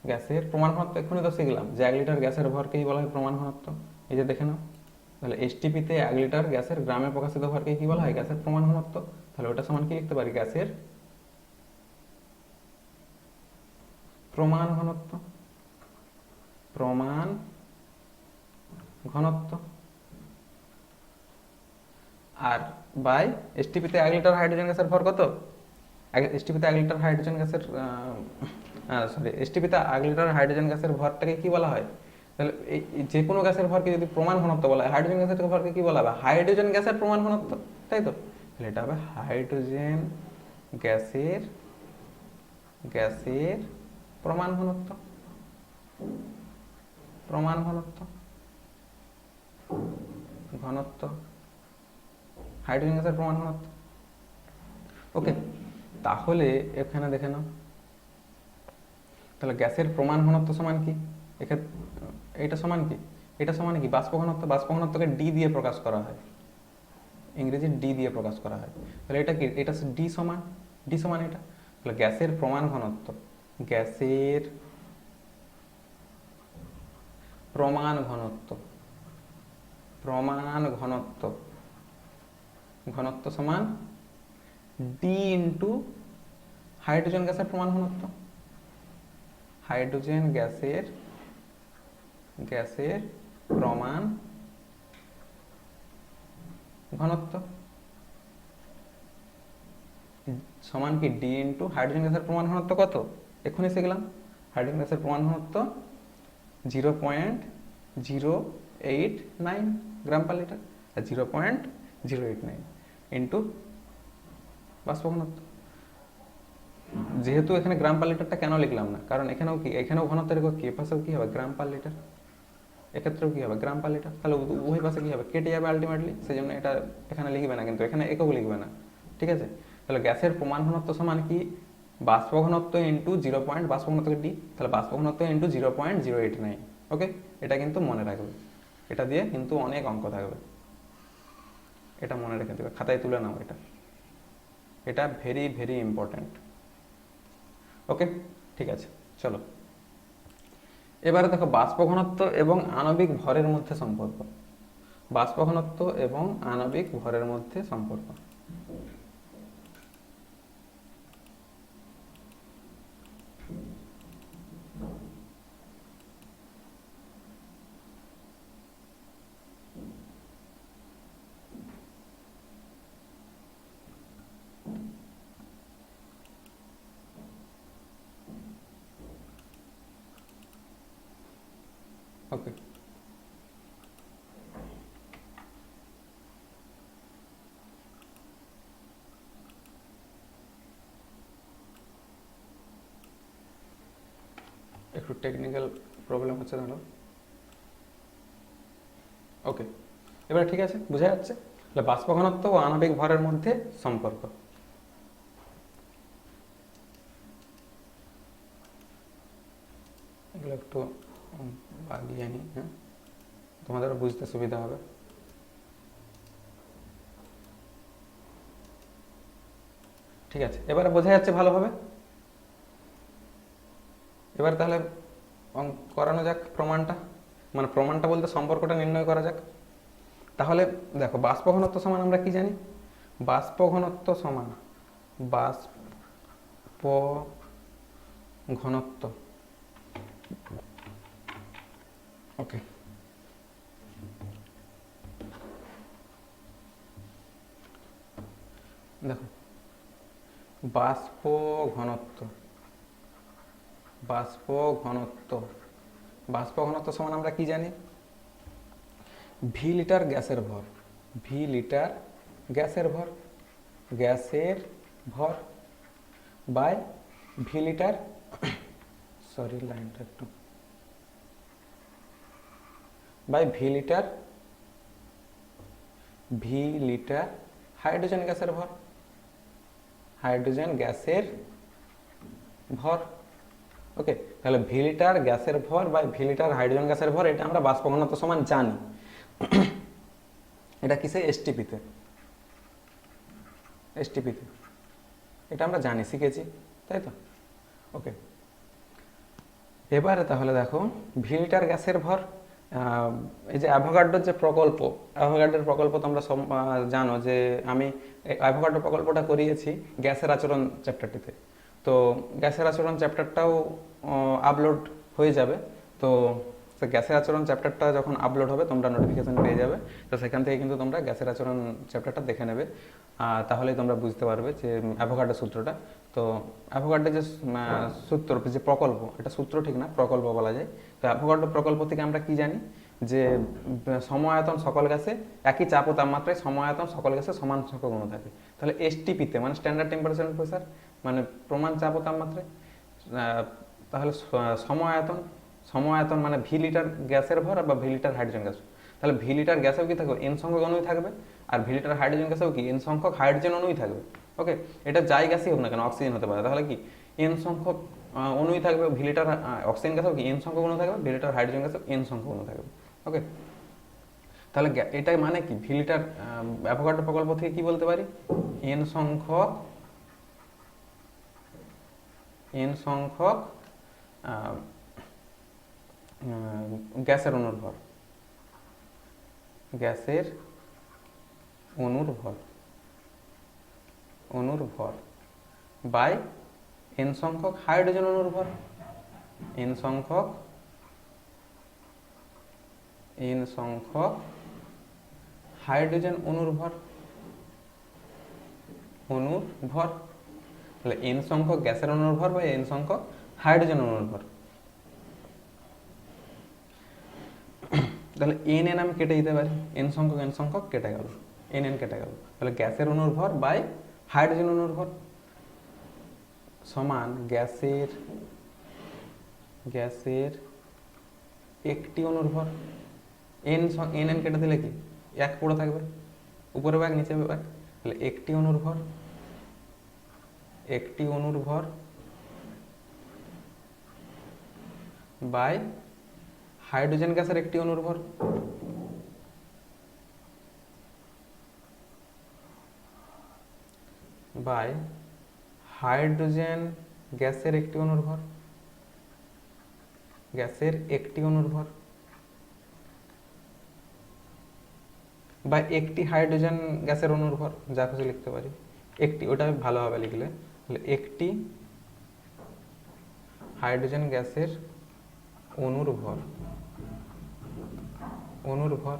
গ্যাসের প্রমাণ ঘনত্ব এক্ষুনি তো শিখলাম যে 1 লিটার গ্যাসের ভরকেই বলা হয় প্রমাণ ঘনত্ব। এই যে দেখে নাও, তাহলে এসটিপিতে 1 লিটার গ্যাসের গ্রামে প্রকাশিত ভরকে কি বলা হয়, গ্যাসের প্রমাণ ঘনত্ব। তাহলে ওটা সমান কি লিখতে পারি, গ্যাসের প্রমাণ ঘনত্ব, প্রমাণ ঘনত্ব, আর বাই এসটিপিতে 1 লিটার হাইড্রোজেন গ্যাসের ভর কত? এসটিপিতে 1 লিটার হাইড্রোজেন গ্যাসের এসটিপিতে 1 লিটার হাইড্রোজেন গ্যাসের ভরটাকে কি বলা হয়? তাহলে এই যে কোনো গ্যাসের ভরকে যদি প্রমাণ ঘনত্ব বলা হয়, হাইড্রোজেন গ্যাসের ভরকে কি বলা হবে? হাইড্রোজেন গ্যাসের প্রমাণ ঘনত্ব, তাই তো? তাহলে এটা হবে হাইড্রোজেন গ্যাসের গ্যাসের প্রমাণ ঘনত্ব, প্রমাণ ঘনত্ব, ঘনত্ব, হাইড্রোজেন গ্যাসের প্রমাণ ঘনত্ব। ওকে, তাহলে এখানে দেখে নাও, তাহলে গ্যাসের প্রমাণ ঘনত্ব সমান কি? এক্ষেত্রে এটা সমান কি? এটা সমান কি? বাষ্প ঘনত্ব। বাষ্প ঘনত্বকে ডি দিয়ে প্রকাশ করা হয়, ইংরেজি ডি দিয়ে প্রকাশ করা হয়। তাহলে এটা কি? এটা ডি সমান, ডি সমান এটা। তাহলে গ্যাসের প্রমাণ ঘনত্ব, গ্যাসের প্রমাণ ঘনত্ব, প্রমাণ ঘনত্ব, ঘনত্ব সমান ডি ইন্টু হাইড্রোজেন গ্যাসের প্রমাণ ঘনত্ব, হাইড্রোজেন গ্যাসের গ্যাসের প্রমাণ ঘনত্ব সমান কি? ডি ইন্টু হাইড্রোজেন গ্যাসের প্রমাণ ঘনত্ব কত? এক্ষুনি শিখলাম, হাইড্রোজেন গ্যাসের প্রমাণ ঘনত্ব 0.089 গ্রাম পার লিটার, আর 0.089 ইন্টু বাষ্প ঘনত্ব। যেহেতু এখানে গ্রাম পার লিটারটা কেন লিখলাম না, কারণ এখানেও কি, এখানেও ঘনত্বের একক কি, পাশেও কি হবে? গ্রাম পার লিটার, এক্ষেত্রেও কি হবে? গ্রাম পার লিটার। তাহলে উভয় পাশে কি হবে? কেটে যাবে আলটিমেটলি, সেই জন্য এটা এখানে লিখবে না, কিন্তু এখানে একক লিখবে না, ঠিক আছে? তাহলে গ্যাসের প্রমাণ ঘনত্ব সমান কি? বাষ্প ঘনত্ব ইন্টু 0. বাষ্প ঘনত্বকে ডি, তাহলে বাষ্প ঘনত্ব ইন্টু 0.089। ওকে, এটা কিন্তু মনে রাখবে, এটা দিয়ে কিন্তু অনেক অঙ্ক থাকবে, এটা মনে রেখে দেবে, খাতায় তুলে নাও এটা, এটা ভেরি ভেরি ইম্পর্ট্যান্ট। ওকে, ঠিক আছে, চলো এবারে দেখো বাষ্প ঘনত্ব এবং আণবিক ভরের মধ্যে সম্পর্ক, বাষ্প ঘনত্ব এবং আণবিক ভরের মধ্যে সম্পর্ক। ওকে, একটু টেকনিক্যাল প্রবলেম হচ্ছে দাঁড়াও। ওকে, এবার ঠিক আছে, বোঝা যাচ্ছে। তাহলে বাষ্প ঘনত্ব ও আণবিক ভরের মধ্যে সম্পর্ক। এগুলো একটু বাগিয়ে নিই, হ্যাঁ, তোমাদের বুঝতে সুবিধা হবে। ঠিক আছে, এবারে বোঝা যাচ্ছে ভালোভাবে। এবার তাহলে করানো যাক প্রমাণটা, মানে প্রমাণটা বলতে সম্পর্কটা নির্ণয় করা যাক। তাহলে দেখো বাষ্প ঘনত্ব সমান আমরা কি জানি? বাষ্প ঘনত্ব সমান বাষ্প ঘনত্ব। ওকে, দেখো বাষ্প ঘনত্ব, বাষ্প ঘনত্ব, বাষ্প ঘনত্ব সমান আমরা কি জানি? ভি লিটার গ্যাসের ভর, ভি লিটার গ্যাসের ভর, গ্যাসের ভর বাই ভি লিটার, সরি লাইনটা একটু, by V litre, V litre hydrogen গ্যাসের ভর, হাইড্রোজেন গ্যাসের ভর। ওকে, তাহলে ভি লিটার গ্যাসের ভর বাই ভি লিটার হাইড্রোজেন গ্যাসের ভর, এটা আমরা বাষ্প ঘনত্ব সমান জানি। এটা কিসে? এসটিপিতে, এসটিপিতে এটা আমরা জানি, শিখেছি, তাই তো? ওকে, এবারে তাহলে দেখো ভি লিটার গ্যাসের ভর, এই যে অ্যাভোগাড্রোর যে প্রকল্প, অ্যাভোগাড্রোর প্রকল্প তোমরা জানো যে আমি অ্যাভোগাড্রো প্রকল্পটা করিয়েছি গ্যাসের আচরণ চ্যাপ্টারটিতে। তো গ্যাসের আচরণ চ্যাপ্টারটাও আপলোড হয়ে যাবে, তো তো গ্যাসের আচরণ চ্যাপ্টারটা যখন আপলোড হবে তোমরা নোটিফিকেশন পেয়ে যাবে, তো সেখান থেকে কিন্তু তোমরা গ্যাসের আচরণ চ্যাপ্টারটা দেখে নেবে, তাহলেই তোমরা বুঝতে পারবে যে অ্যাভোগাড্রো সূত্রটা। তো অ্যাভোগাড্রো যে সূত্র, যে প্রকল্প, এটা সূত্র ঠিক না, প্রকল্প বলা যায়। তো অ্যাভোগাড্রো প্রকল্প থেকে আমরা কি জানি যে সমআয়তন সকল গ্যাসে একই চাপ ও তাপমাত্রায় সমআয়তন সকল গ্যাসে সমান সংখ্যক অণু থাকে। তাহলে এসটিপিতে মানে স্ট্যান্ডার্ড টেম্পারেচার এন্ড প্রেসার, মানে প্রমাণ চাপ ও তাপমাত্রায়, তাহলে সমআয়তন, সমআয়তন মানে ভি লিটার গ্যাসের ভর বা ভি লিটার হাইড্রোজেন গ্যাস। তাহলে ভি লিটার গ্যাসেও কি থাকবে, এন সংখ্যক অণুই থাকবে, আর ভি লিটার হাইড্রোজেন গ্যাসেও কি এন সংখ্যক হাইড্রোজেন অণুই থাকবে। ওকে, এটা যাই গ্যাসই হোক না কেন, অক্সিজেন হতে পারে, তাহলে কি এন সংখ্যক অণুই থাকবে, ভি লিটার অক্সিজেন গ্যাসেও কি এন সংখ্যক অণু থাকবে, ভি লিটার হাইড্রোজেন গ্যাসেও এন সংখ্যক অণু থাকবে। ওকে, তাহলে এটাই মানে কি, ভি লিটার অ্যাভোগাড্রো প্রকল্প থেকে কি বলতে পারি, এন সংখ্যক গ্যাসের অণুর ভর, গ্যাসের অণুর ভর বাই এন সংখ্যক হাইড্রোজেন অণুর ভর, এন সংখ্যক হাইড্রোজেন অণুর ভর, তাহলে এন সংখ্যক গ্যাসের অণুর ভর বা এন সংখ্যক হাইড্রোজেন অণুর ভর। তাহলে এন আমি কেটে দিতে পারি, এন সংখ্যক কেটে গেল, এন কেটে গেল, তাহলে গ্যাসের অণুর ভর বাই হাইড্রোজেন অণুর ভর সমান গ্যাসের একটি অণুর ভর। এন কেটে দিলে কি এক পড়ে থাকবে, উপরে ব্যাগ নিচে ব্যাগ, তাহলে একটি অণুর ভর বাই হাইড্রোজেন গ্যাসের একটি অণুর ভর, বাই হাইড্রোজেন গ্যাসের একটি অণুর ভর, বা একটি হাইড্রোজেন গ্যাসের অণুর ভর, যা কিছু লিখতে পারি, একটি, ওটা ভালোভাবে লিখলে, তাহলে একটি হাইড্রোজেন গ্যাসের অণুর ভর।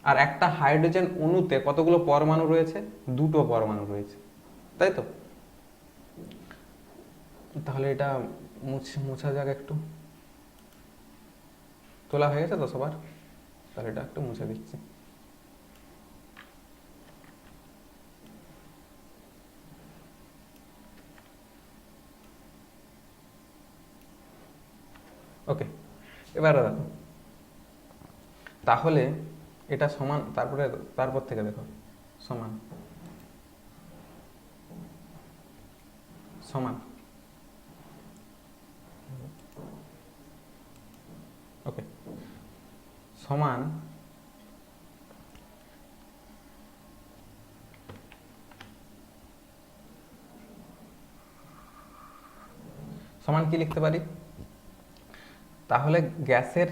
আর একটা হাইড্রোজেন অণুতে কতগুলো পরমাণু রয়েছে, দুটো পরমাণু রয়েছে, তাই তো। তাহলে এটা মোছা যাক, একটু তোলা হয়ে গেছে তো সবার, তাহলে এটা একটু মুছে দিচ্ছি। ওকে, এবার দেখো, তাহলে এটা সমান, তারপর থেকে দেখো সমান ওকে, সমান কি লিখতে পারি, তাহলে গ্যাসের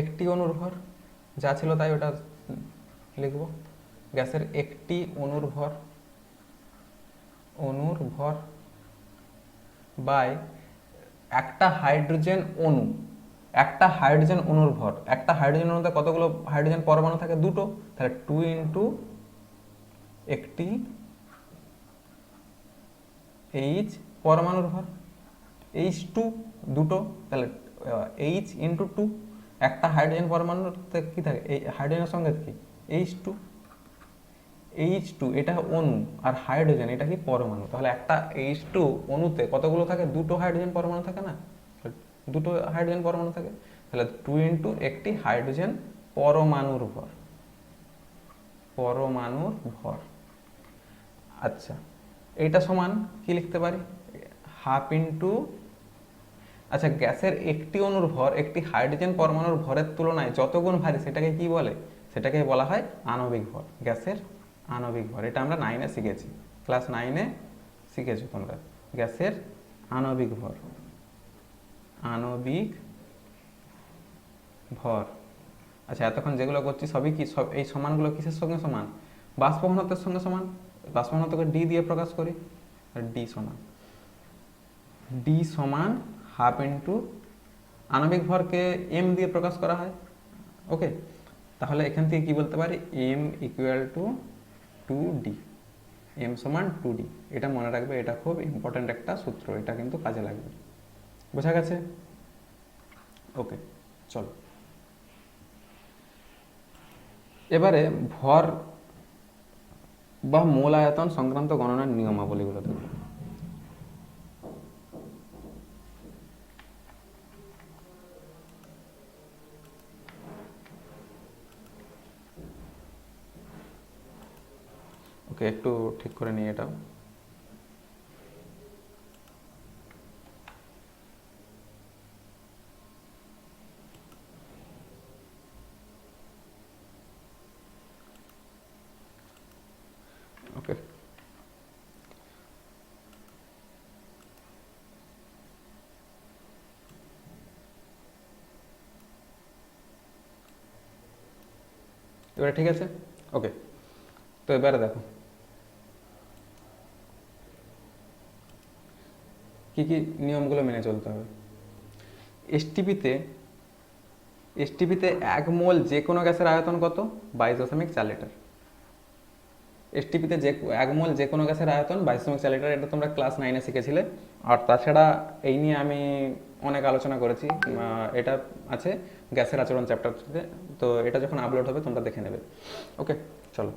একটি অণুর ভর যা ছিল তাই ওটা লিখব, গ্যাসের একটি অণুর ভর বাই একটা হাইড্রোজেন অণুর ভর। একটা হাইড্রোজেন অণুতে কতগুলো হাইড্রোজেন পরমাণু থাকে, দুটো, তাহলে 2 ইন্টু একটি এইচ পরমাণুর ভর, H2 দুটো, তাহলে H ইন্টু 2, একটা হাইড্রোজেন পরমাণুতে কি থাকে, এই হাইড্রোজেনের সঙ্গে কি H2 এটা অণু, আর হাইড্রোজেন এটা কি পরমাণু, তাহলে একটা H2 অণুতে কতগুলো থাকে, দুটো হাইড্রোজেন পরমাণু থাকে না, দুটো হাইড্রোজেন পরমাণু থাকে, তাহলে 2 ইন্টু একটি হাইড্রোজেন পরমাণুর ভর। আচ্ছা, এইটা সমান কি লিখতে পারি, হাফ ইন্টু, আচ্ছা গ্যাসের একটি অণুর ভর একটি হাইড্রোজেন পরমাণুর ভরের তুলনায় যত গুণ ভারী সেটাকে কি বলে, সেটাকে বলা হয় আণবিক ভর, গ্যাসের আণবিক ভর। এটা আমরা 9-এ শিখেছি, ক্লাস 9-এ শিখেছো তোমরা, গ্যাসের আণবিক ভর। আচ্ছা, এতক্ষণ যেগুলো করছি সবই কি, সব এই সমানগুলো কিসের সঙ্গে সমান, বাষ্প ঘনত্বের সঙ্গে সমান। বাষ্প ঘনত্বকে ডি দিয়ে প্রকাশ করি, ডি সমান হাফ ইন্টু আণবিক ভরকে এম দিয়ে প্রকাশ করা হয়। ওকে, তাহলে এখান থেকে কি বলতে পারি, M equal to 2d, M সমান 2d। এটা মনে রাখবে, এটা খুব ইম্পর্ট্যান্ট একটা সূত্র, এটা কিন্তু কাজে লাগবে। বোঝা গেছে? ওকে, চলো এবারে ভর বা মোল আয়তন সংক্রান্ত গণনার নিয়মাবলীগুলো দেখব। ওকে, একটু ঠিক করে নিই এটা। ওকে, এবারে ঠিক আছে। ওকে, তো এবারে দেখো কি কি নিয়মগুলো মেনে চলতে হবে। এসটিপিতে এসটিপিতে 1 মোল যে কোনো গ্যাসের আয়তন কত? 22.4 লিটার। এসটিপিতে যে 1 মোল যে কোনো গ্যাসের আয়তন 22.4 লিটার, এটা তোমরা ক্লাস 9-এ শিখেছিলে। আর তাছাড়া এই নিয়ে আমি অনেক আলোচনা করেছি, এটা আছে গ্যাসের আচরণ চ্যাপ্টারটিতে, তো এটা যখন আপলোড হবে তোমরা দেখে নেবে। ওকে, চলো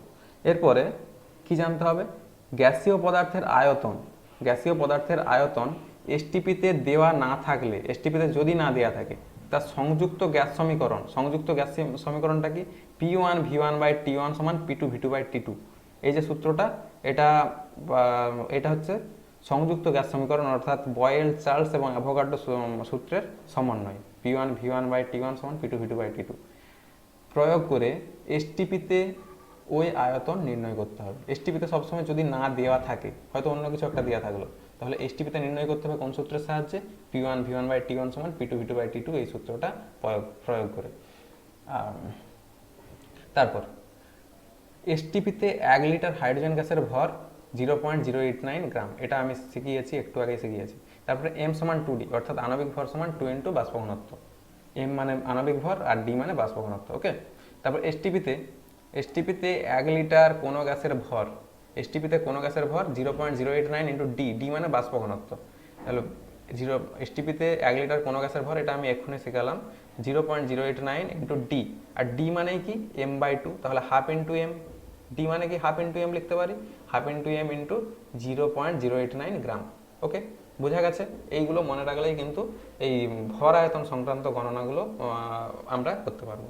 এরপরে কি জানতে হবে, গ্যাসীয় পদার্থের আয়তন। গ্যাসীয় পদার্থের আয়তন এসটিপিতে দেওয়া না থাকলে, এসটিপিতে যদি না দেওয়া থাকে, তার সংযুক্ত গ্যাস সমীকরণ, সংযুক্ত গ্যাস সমীকরণটা কি, P1V1/T1 সমান P2V2/T2। এই যে সূত্রটা, এটা এটা হচ্ছে সংযুক্ত গ্যাস সমীকরণ, অর্থাৎ বয়েল, চার্লস এবং অ্যাভোগাড্রো সূত্রের সমন্বয়। P1V1/T1 সমান P2V2/T2 প্রয়োগ করে এসটিপিতে ওই আয়তন নির্ণয় করতে হবে। এসটিপিতে সবসময় যদি না দেওয়া থাকে, হয়তো অন্য কিছু একটা দেওয়া থাকলো, তাহলে এসটিপিতে নির্ণয় করতে হবে কোন সূত্রের সাহায্যে, P1V1/T1 সমান P2V2/T2, এই সূত্রটা প্রয়োগ করে। তারপর এসটিপিতে 1 লিটার হাইড্রোজেন গ্যাসের ভর 0.089 গ্রাম, এটা আমি শিখিয়েছি, একটু আগে শিখিয়েছি। তারপরে এম সমান 2d, অর্থাৎ আণবিক ভর সমান 2 ইন্টু বাষ্প ঘনত্ব। এম মানে আণবিক ভর আর ডি মানে বাষ্প ঘনত্ব। ওকে, তারপর এসটিপিতে 1 লিটার কোনো গ্যাসের ভর, এসটিপিতে কোনো গ্যাসের ভর 0.089 ইন্টু ডি, ডি মানে বাষ্প ঘনত্ব। তাহলে এসটিপিতে 1 লিটার কোনো গ্যাসের ভর, এটা আমি এক্ষুনি শিখালাম, 0.089 ইন্টু ডি, আর ডি মানে কি, m/2, তাহলে হাফ ইন্টু এম। ডি মানে কি, হাফ ইন্টু এম লিখতে পারি, হাফ ইন্টু এম ইন্টু 0.089 গ্রাম। ওকে, বোঝা গেছে? এইগুলো মনে রাখলেই কিন্তু এই ভর আয়তন সংক্রান্ত গণনাগুলো আমরা করতে পারবো।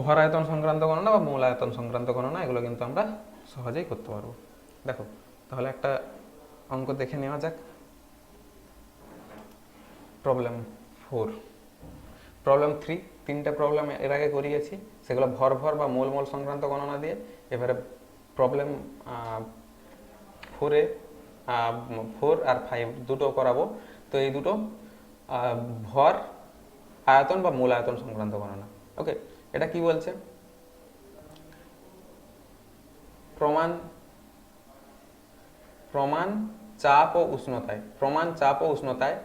ভর আয়তন সংক্রান্ত গণনা বা মূল আয়তন সংক্রান্ত গণনা, এগুলো কিন্তু আমরা সহজেই করতে পারবো। দেখো তাহলে একটা অঙ্ক দেখে নেওয়া যাক। প্রবলেম 4, প্রবলেম 3, 3টে প্রবলেম এর আগে করিয়েছি, সেগুলো ভর ভর বা মোল মোল সংক্রান্ত গণনা দিয়ে। এবারে প্রবলেম 4-এ 4 আর 5 দুটো করাবো। তো এই দুটো ভর আয়তন বা মূল আয়তন সংক্রান্ত গণনা। ওকে, এটা কি বলছে, প্রমাণ প্রমাণ চাপ ও উষ্ণতায়, প্রমাণ চাপ ও উষ্ণতায়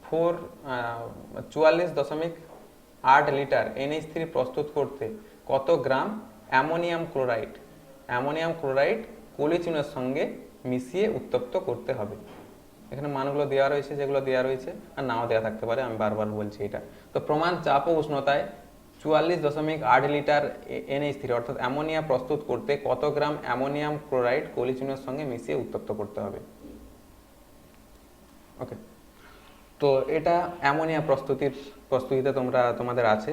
44.8 লিটার NH3 প্রস্তুত করতে কত গ্রাম অ্যামোনিয়াম ক্লোরাইড কলিচুনের সঙ্গে মিশিয়ে উত্তপ্ত করতে হবে। এখানে মানগুলো দেওয়া রয়েছে, যেগুলো দেওয়া রয়েছে, আর নাও দেওয়া থাকতে পারে, আমি বারবার বলছি এটা। তো প্রমাণ চাপ ও উষ্ণতায় 44.8 লিটার NH3 অর্থাৎ অ্যামোনিয়া প্রস্তুত করতে কত গ্রাম অ্যামোনিয়াম ক্লোরাইড কলিচুনের সঙ্গে মিশিয়ে উত্তপ্ত করতে হবে। ওকে, তো এটা অ্যামোনিয়া প্রস্তুতিতে তোমাদের আছে,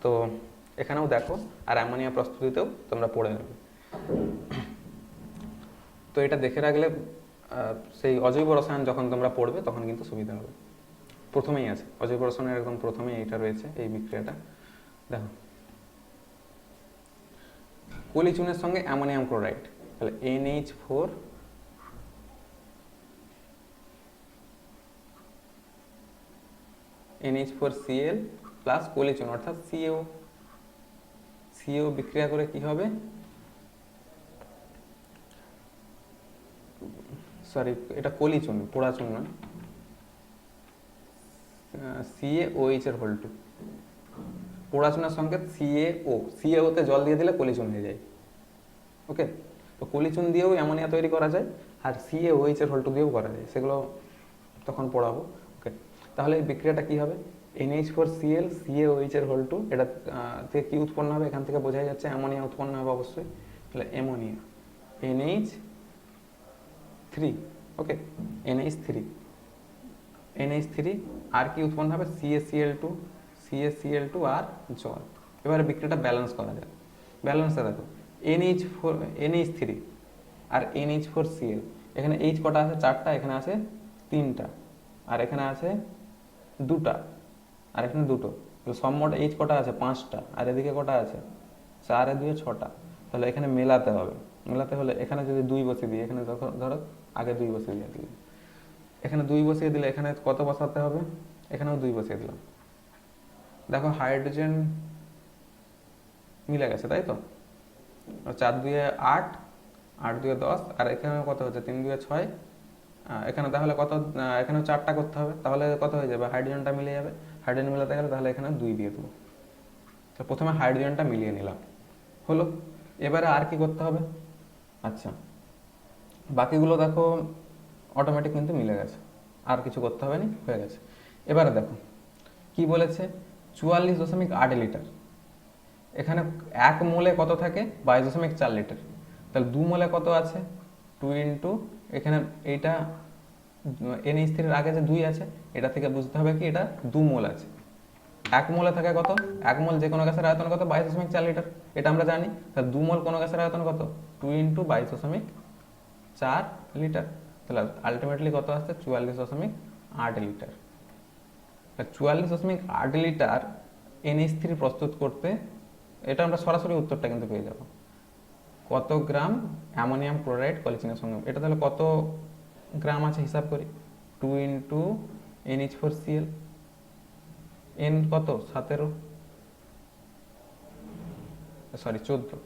তো এখানেও দেখো, আর অ্যামোনিয়া প্রস্তুতিতেও তোমরা পড়ে নেবে। তো এটা দেখে রাখলে সেই অজৈব রসায়ন যখন তোমরা পড়বে তখন কিন্তু সুবিধা হবে। প্রথমেই আছে অজৈব রসায়নের, একদম প্রথমেই এটা রয়েছে, এই বিক্রিয়াটা। দেখো, কলিচুনের সঙ্গে অ্যামোনিয়াম ক্লোরাইড, তাহলে NH4Cl প্লাস কলিচুন অর্থাৎ CO বিক্রিয়া করে কি হবে, সরি এটা কলিচুন, পোড়াচুন নয়, CaOH এর হোল টু, পড়াশোনার সংকেত CaO, CaO তে জল দিয়ে দিলে কলিচুন হয়ে যায়। ওকে, তো কলিচুন দিয়েও অ্যামোনিয়া তৈরি করা যায়, আর CaOH এর হোল টু দিয়েও করা যায়, সেগুলো তখন পড়াবো। ওকে, তাহলে এই বিক্রিয়াটা কি হবে, NH4Cl CaOH এর হোল টু, এটা থেকে কি উৎপন্ন হবে, এখান থেকে বোঝাই যাচ্ছে অ্যামোনিয়া উৎপন্ন হবে অবশ্যই, তাহলে অ্যামোনিয়া NH3, ওকে, NH3 আর কি উৎপন্ন হবে, CaCl2 আর জল। এবারে বিক্রিয়াটা ব্যালেন্স করা যায়। ব্যালেন্সে দেখো NH3 আর NH4Cl, এখানে H কটা আছে, 4টা, এখানে আছে 3টা, আর এখানে আছে 2টা, আর এখানে 2টো, তাহলে সব মোট H কটা আছে, 5টা, আর এদিকে কটা আছে, 4 আর 2 6টা। তাহলে এখানে মেলাতে হবে, মেলাতে হলে এখানে যদি 2 বসিয়ে দিই, এখানে ধরো আগে 2 বসিয়ে দিয়ে দিলাম, এখানে 2 বসিয়ে দিলে এখানে কত বসাতে হবে, এখানেও 2 বসিয়ে দিলাম। দেখো হাইড্রোজেন মিলে গেছে, তাই তো, 4 2 8, 8 2 10, আর এখানে কত হচ্ছে, 3 2 6, এখানে তাহলে কত, এখানেও 4টা করতে হবে, তাহলে কত হয়ে যাবে, হাইড্রোজেনটা মিলে যাবে। হাইড্রোজেন মিলাতে গেলে তাহলে এখানে 2 দিয়ে দেবো। তো প্রথমে হাইড্রোজেনটা মিলিয়ে নিলাম, হলো। এবারে আর কি করতে হবে, আচ্ছা বাকিগুলো দেখো অটোমেটিক কিন্তু মিলে গেছে, আর কিছু করতে হবে না, হয়ে গেছে। এবারে দেখো কি বলেছে, 44.8 লিটার, এখানে 1 মোলে কত থাকে, 22.4 লিটার, তাহলে 2 মোলে কত আছে, 2 ইন্টু, এখানে এইটা NH3 এর আগে যে 2 আছে, এটা থেকে বুঝতে হবে কি এটা 2 মোল আছে। 1 মোলে থাকে কত, 1 মোল যে কোনো গ্যাসের আয়তন কত, 22.4 লিটার, এটা আমরা জানি। তাহলে 2 মোল কোনো গ্যাসের আয়তন কত, 2 ইন্টু 22.4 লিটার, তাহলে আলটিমেটলি কত আসছে, 44.8 লিটার। 44.8 লিটার NH3 প্রস্তুত করতে, এটা আমরা সরাসরি উত্তরটা কিন্তু পেয়ে যাব, কত গ্রাম অ্যামোনিয়াম ক্লোরাইড কলিচিনের সঙ্গে, এটা তাহলে কত গ্রাম আছে হিসাব করি, 2 ইন্টু NH4Cl, N কত, 17, সরি 14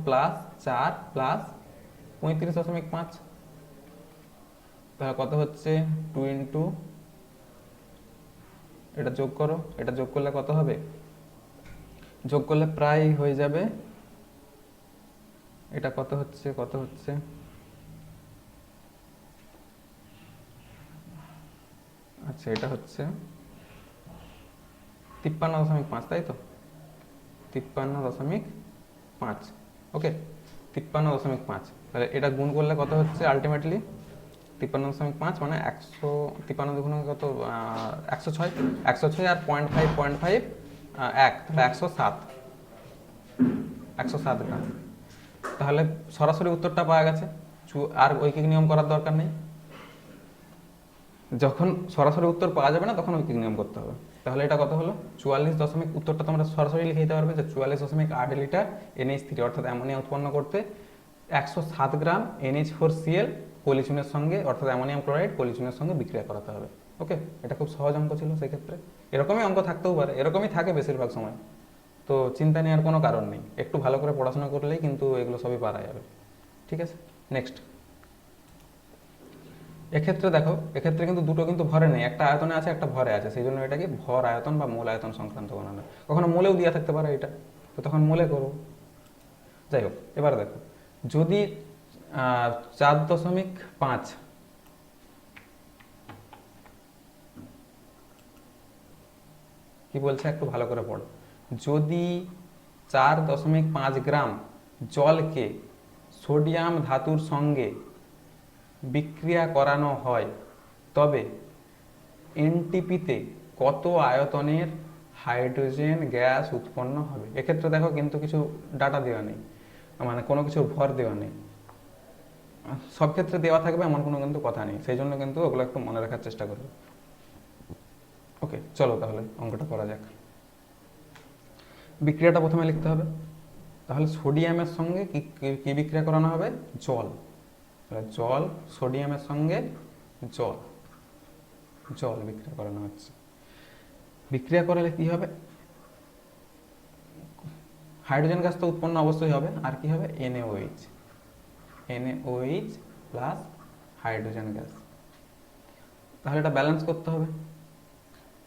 প্লাস 4 প্লাস 35.5, তাহলে কত হচ্ছে, 2 ইন্টু, এটা যোগ করো, এটা যোগ করলে কত হবে, যোগ করলে প্রায় হয়ে যাবে, এটা কত হচ্ছে, আচ্ছা এটা হচ্ছে 53.5, তাই তো, 53.5, ওকে, 53.5, তাহলে এটা গুণ করলে কত হচ্ছে আলটিমেটলি, 53.5 মানে 100, 53 দুগুণ কত, 106, 106 আর 0.5 1, তাহলে 107 গ্রাম। তাহলে সরাসরি উত্তরটা পাওয়া গেছে, আর ঐকিক নিয়ম করার দরকার নেই, যখন সরাসরি উত্তর পাওয়া যাবে না তখন ঐকিক নিয়ম করতে হবে। তাহলে এটা কত হলো, 44 উত্তরটা তোমরা সরাসরি লিখে দিতে পারবে যে 44.8 লিটার NH3 অর্থাৎ অ্যামোনিয়া উৎপন্ন করতে 107 গ্রাম NH4Cl পলিচুনের সঙ্গে অর্থাৎ অ্যামোনিয়াম ক্লোরাইড পলিচুনের সঙ্গে বিক্রিয়া করাতে হবে। ওকে, এটা খুব সহজ অঙ্ক ছিল, সেক্ষেত্রে এরকমই অঙ্ক থাকতেও পারে, এরকমই থাকে বেশিরভাগ সময়, তো চিন্তা নেওয়ার কোনো কারণ নেই, একটু ভালো করে পড়াশোনা করলেই কিন্তু এগুলো সবই পারা যাবে। ঠিক আছে, নেক্সট। এক্ষেত্রে দেখো, এক্ষেত্রে কিন্তু দুটো কিন্তু ভরে নেই, একটা আয়তনে আছে একটা ভরে আছে, সেই জন্য এটাকে ভর আয়তন বা মূল আয়তন সংক্রান্ত গণনা, কখনো মূলেও দিয়ে থাকতে পারে এটা, তো তখন মূলে করবো। যাই হোক, এবার দেখো যদি 4.5 কি বলছে একটু ভালো করে পড়ো, যদি 4.5 গ্রাম জলকে সোডিয়াম ধাতুর সঙ্গে বিক্রিয়া করানো হয় তবে এনটিপিতে কত আয়তনের হাইড্রোজেন গ্যাস উৎপন্ন হবে। এক্ষেত্রে দেখো কিন্তু কিছু ডাটা দেওয়া নেই, মানে কোনো কিছু ভর দেওয়া নেই, সব ক্ষেত্রে দেওয়া থাকবে এমন কোনো কিন্তু কথা নেই, সেই জন্য কিন্তু ওগুলো একটু মনে রাখার চেষ্টা করবে। ওকে, চলো তাহলে অঙ্কটা করা যাক। বিক্রিয়াটা প্রথমে লিখতে হবে, তাহলে সোডিয়ামের সঙ্গে কি বিক্রিয়া করানো হবে, জল, তাহলে জল, সোডিয়ামের সঙ্গে জল বিক্রিয়া করানো হচ্ছে। বিক্রিয়া করলে কি হবে, হাইড্রোজেন গ্যাস তো উৎপন্ন অবশ্যই হবে, আর কি হবে, NaOH প্লাস হাইড্রোজেন গ্যাস। তাহলে এটা ব্যালেন্স করতে হবে,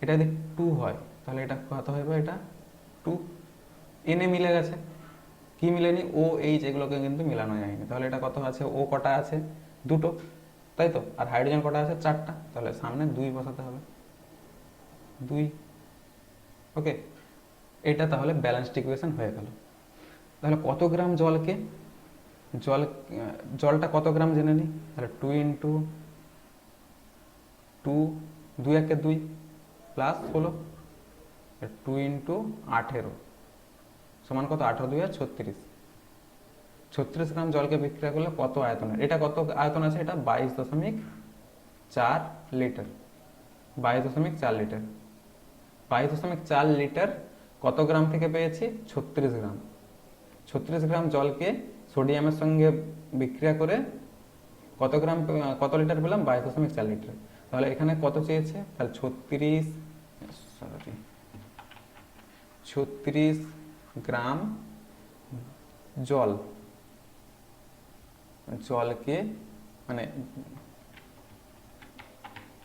এটা যদি 2 হয় তাহলে এটা কত হবে, এটা 2, এনে মিলে গেছে, কি মিলেনি, ও এইচ এগুলোকে কিন্তু মিলানো যায়নি, তাহলে এটা কত আছে, ও কটা আছে, 2টো, তাই তো, আর হাইড্রোজেন কটা আছে, 4টা, তাহলে সামনে 2 বসাতে হবে, 2। ওকে, এটা তাহলে ব্যালেন্সড ইকুয়েশন হয়ে গেল। তাহলে কত গ্রাম জলকে, জলটা কত গ্রাম জেনে নিই, তাহলে 2 ইন্টু 2, 2 একে 2 প্লাস 16, 2 ইন্টু 18 সমান কত, 18 2 36, 36 গ্রাম জলকে বিক্রিয়া করলে কত আয়তনের, এটা কত আয়তন আছে, এটা 22.4 লিটার, 22.4 লিটার, 22.4 লিটার কত গ্রাম থেকে পেয়েছি, 36 গ্রাম। 36 গ্রাম জলকে সোডিয়ামের সঙ্গে বিক্রিয়া করে কত গ্রাম, কত লিটার পেলাম, 22.4 লিটার। তাহলে এখানে কত চেয়েছে, তাহলে 36 গ্রাম জলকে মানে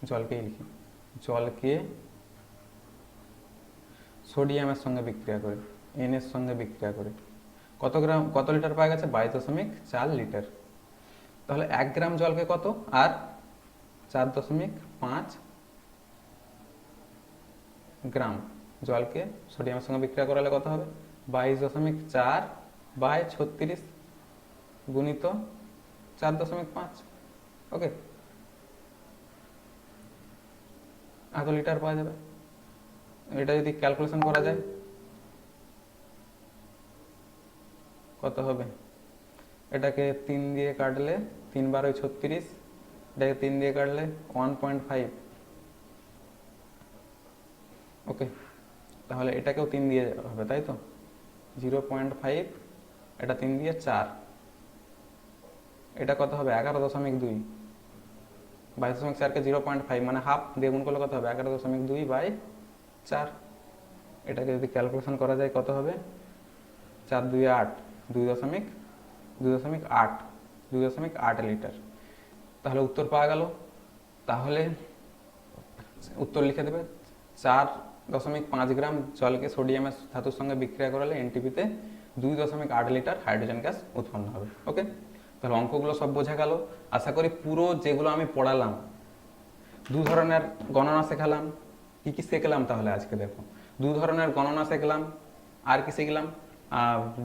জলকেই লিখি, জলকে সোডিয়ামের সঙ্গে বিক্রিয়া করে, এন এর সঙ্গে বিক্রিয়া করে কত গ্রাম, কত লিটার পাওয়া গেছে, 22.4 লিটার। তাহলে 1 গ্রাম জলকে কত, আর 4.5 গ্রাম জলকে সোডিয়ামের সঙ্গে বিক্রিয়া করালে কত হবে, 22.4 বাই 36 গুণিত 4.5। ওকে, এত লিটার পাওয়া যাবে। এটা যদি ক্যালকুলেশন করা যায় কত হবে, এটাকে 3 দিয়ে কাটলে 3 বার 36, এটাকে 3 দিয়ে কাটলে 1.5। ওকে, তাহলে এটাকেও 3 দিয়ে হবে, তাই তো, 0.5, এটা 3 দিয়ে 4, এটা কত হবে, 11.2, 22.4কে 0.5 মানে হাফ দিয়ে গুণ করলে কত হবে, 11.2 বাই 4। এটাকে যদি ক্যালকুলেশন করা যায় কত হবে, 4 2 8, 2.8 লিটার। তাহলে উত্তর পাওয়া গেল। তাহলে উত্তর লিখে দেবে, 4.5 গ্রাম জলকে সোডিয়ামের ধাতুর সঙ্গে বিক্রিয়া করালে এনটিপিতে 2.8 লিটার হাইড্রোজেন গ্যাস উৎপন্ন হবে। ওকে, তাহলে অঙ্কগুলো সব বোঝা গেল। আশা করি পুরো যেগুলো আমি পড়ালাম, 2 ধরনের গণনা শেখালাম, কি কি শিখলাম তাহলে আজকে দেখো, 2 ধরনের গণনা শিখলাম, আর কি শিখলাম,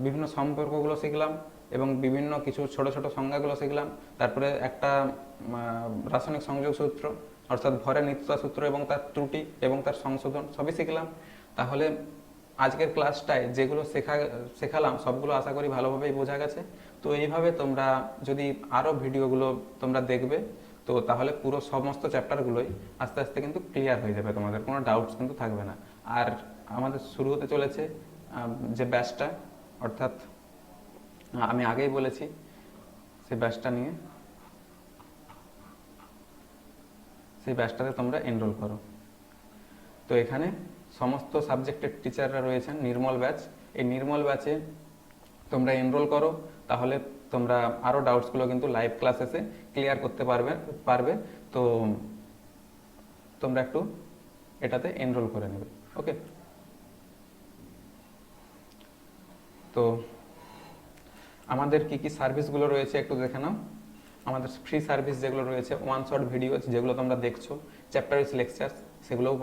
বিভিন্ন সম্পর্কগুলো শিখলাম, এবং বিভিন্ন কিছু ছোট ছোট সংজ্ঞাগুলো শিখলাম। তারপরে একটা রাসায়নিক সংযোগ সূত্র অর্থাৎ ভরের নিত্যতা সূত্র এবং তার ত্রুটি এবং তার সংশোধন সবই শিখলাম। তাহলে আজকের ক্লাসটায় যেগুলো শেখালাম সবগুলো আশা করি ভালোভাবেই বোঝা গেছে। তো এইভাবে তোমরা যদি আরও ভিডিওগুলো তোমরা দেখবে, তো তাহলে পুরো সমস্ত চ্যাপ্টারগুলোই আস্তে আস্তে কিন্তু ক্লিয়ার হয়ে যাবে, তোমাদের কোনো ডাউটস কিন্তু থাকবে না। আর আমাদের শুরু হতে চলেছে যে ব্যাচটা, অর্থাৎ আমি আগেই বলেছি সেই ব্যাচটা নিয়ে, সেই ব্যাচটাতে তোমরা এনরোল করো। তো এখানে সমস্ত সাবজেক্টের টিচাররা রয়েছেন, নির্মল ব্যাচ। এই নির্মল ব্যাচে তোমরা এনরোল করো, তাহলে তোমরা আরও ডাউটসগুলো কিন্তু লাইভ ক্লাস এসে ক্লিয়ার করতে পারবে। তো তোমরা একটু এটাতে এনরোল করে নেবে। ওকে, তো আমাদের কি কি সার্ভিসগুলো রয়েছে একটু দেখে নাও। আমাদের ফ্রি সার্ভিস যেগুলো রয়েছে, 1 শট ভিডিও যেগুলো তোমরা দেখছো, চ্যাপ্টার ওয়াইজ লেকচার্স সেগুলোও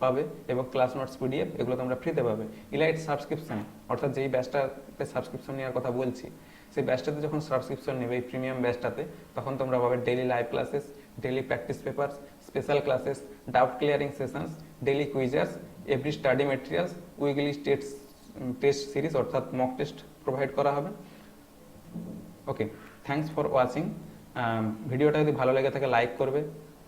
পাবে, এবং ক্লাস নোটস পিডিএফ এগুলো তোমরা ফ্রিতে পাবে। ইলাইট সাবস্ক্রিপশন অর্থাৎ যেই ব্যাচটাতে সাবস্ক্রিপশন নেওয়ার কথা বলছি, সেই ব্যাচটাতে যখন সাবস্ক্রিপশন নেবে এই প্রিমিয়াম ব্যাচটাতে, তখন তোমরা পাবে daily live classes, daily practice papers, special classes, doubt clearing sessions, daily quizzers, every study materials, weekly test series অর্থাৎ মক টেস্ট প্রোভাইড করা হবে। Okay, thanks for watching. ভিডিওটা যদি ভালো লেগে থাকে লাইক করবে,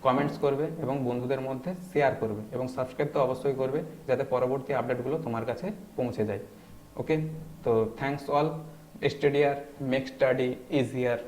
কমেন্টস করবে এবং বন্ধুদের মধ্যে শেয়ার করবে, এবং সাবস্ক্রাইব তো অবশ্যই করবে যাতে পরবর্তী আপডেটগুলো তোমার কাছে পৌঁছে যায়। ওকে, তো থ্যাঙ্কস অল, স্টাডি আর মেক স্টাডি ইজিয়ার।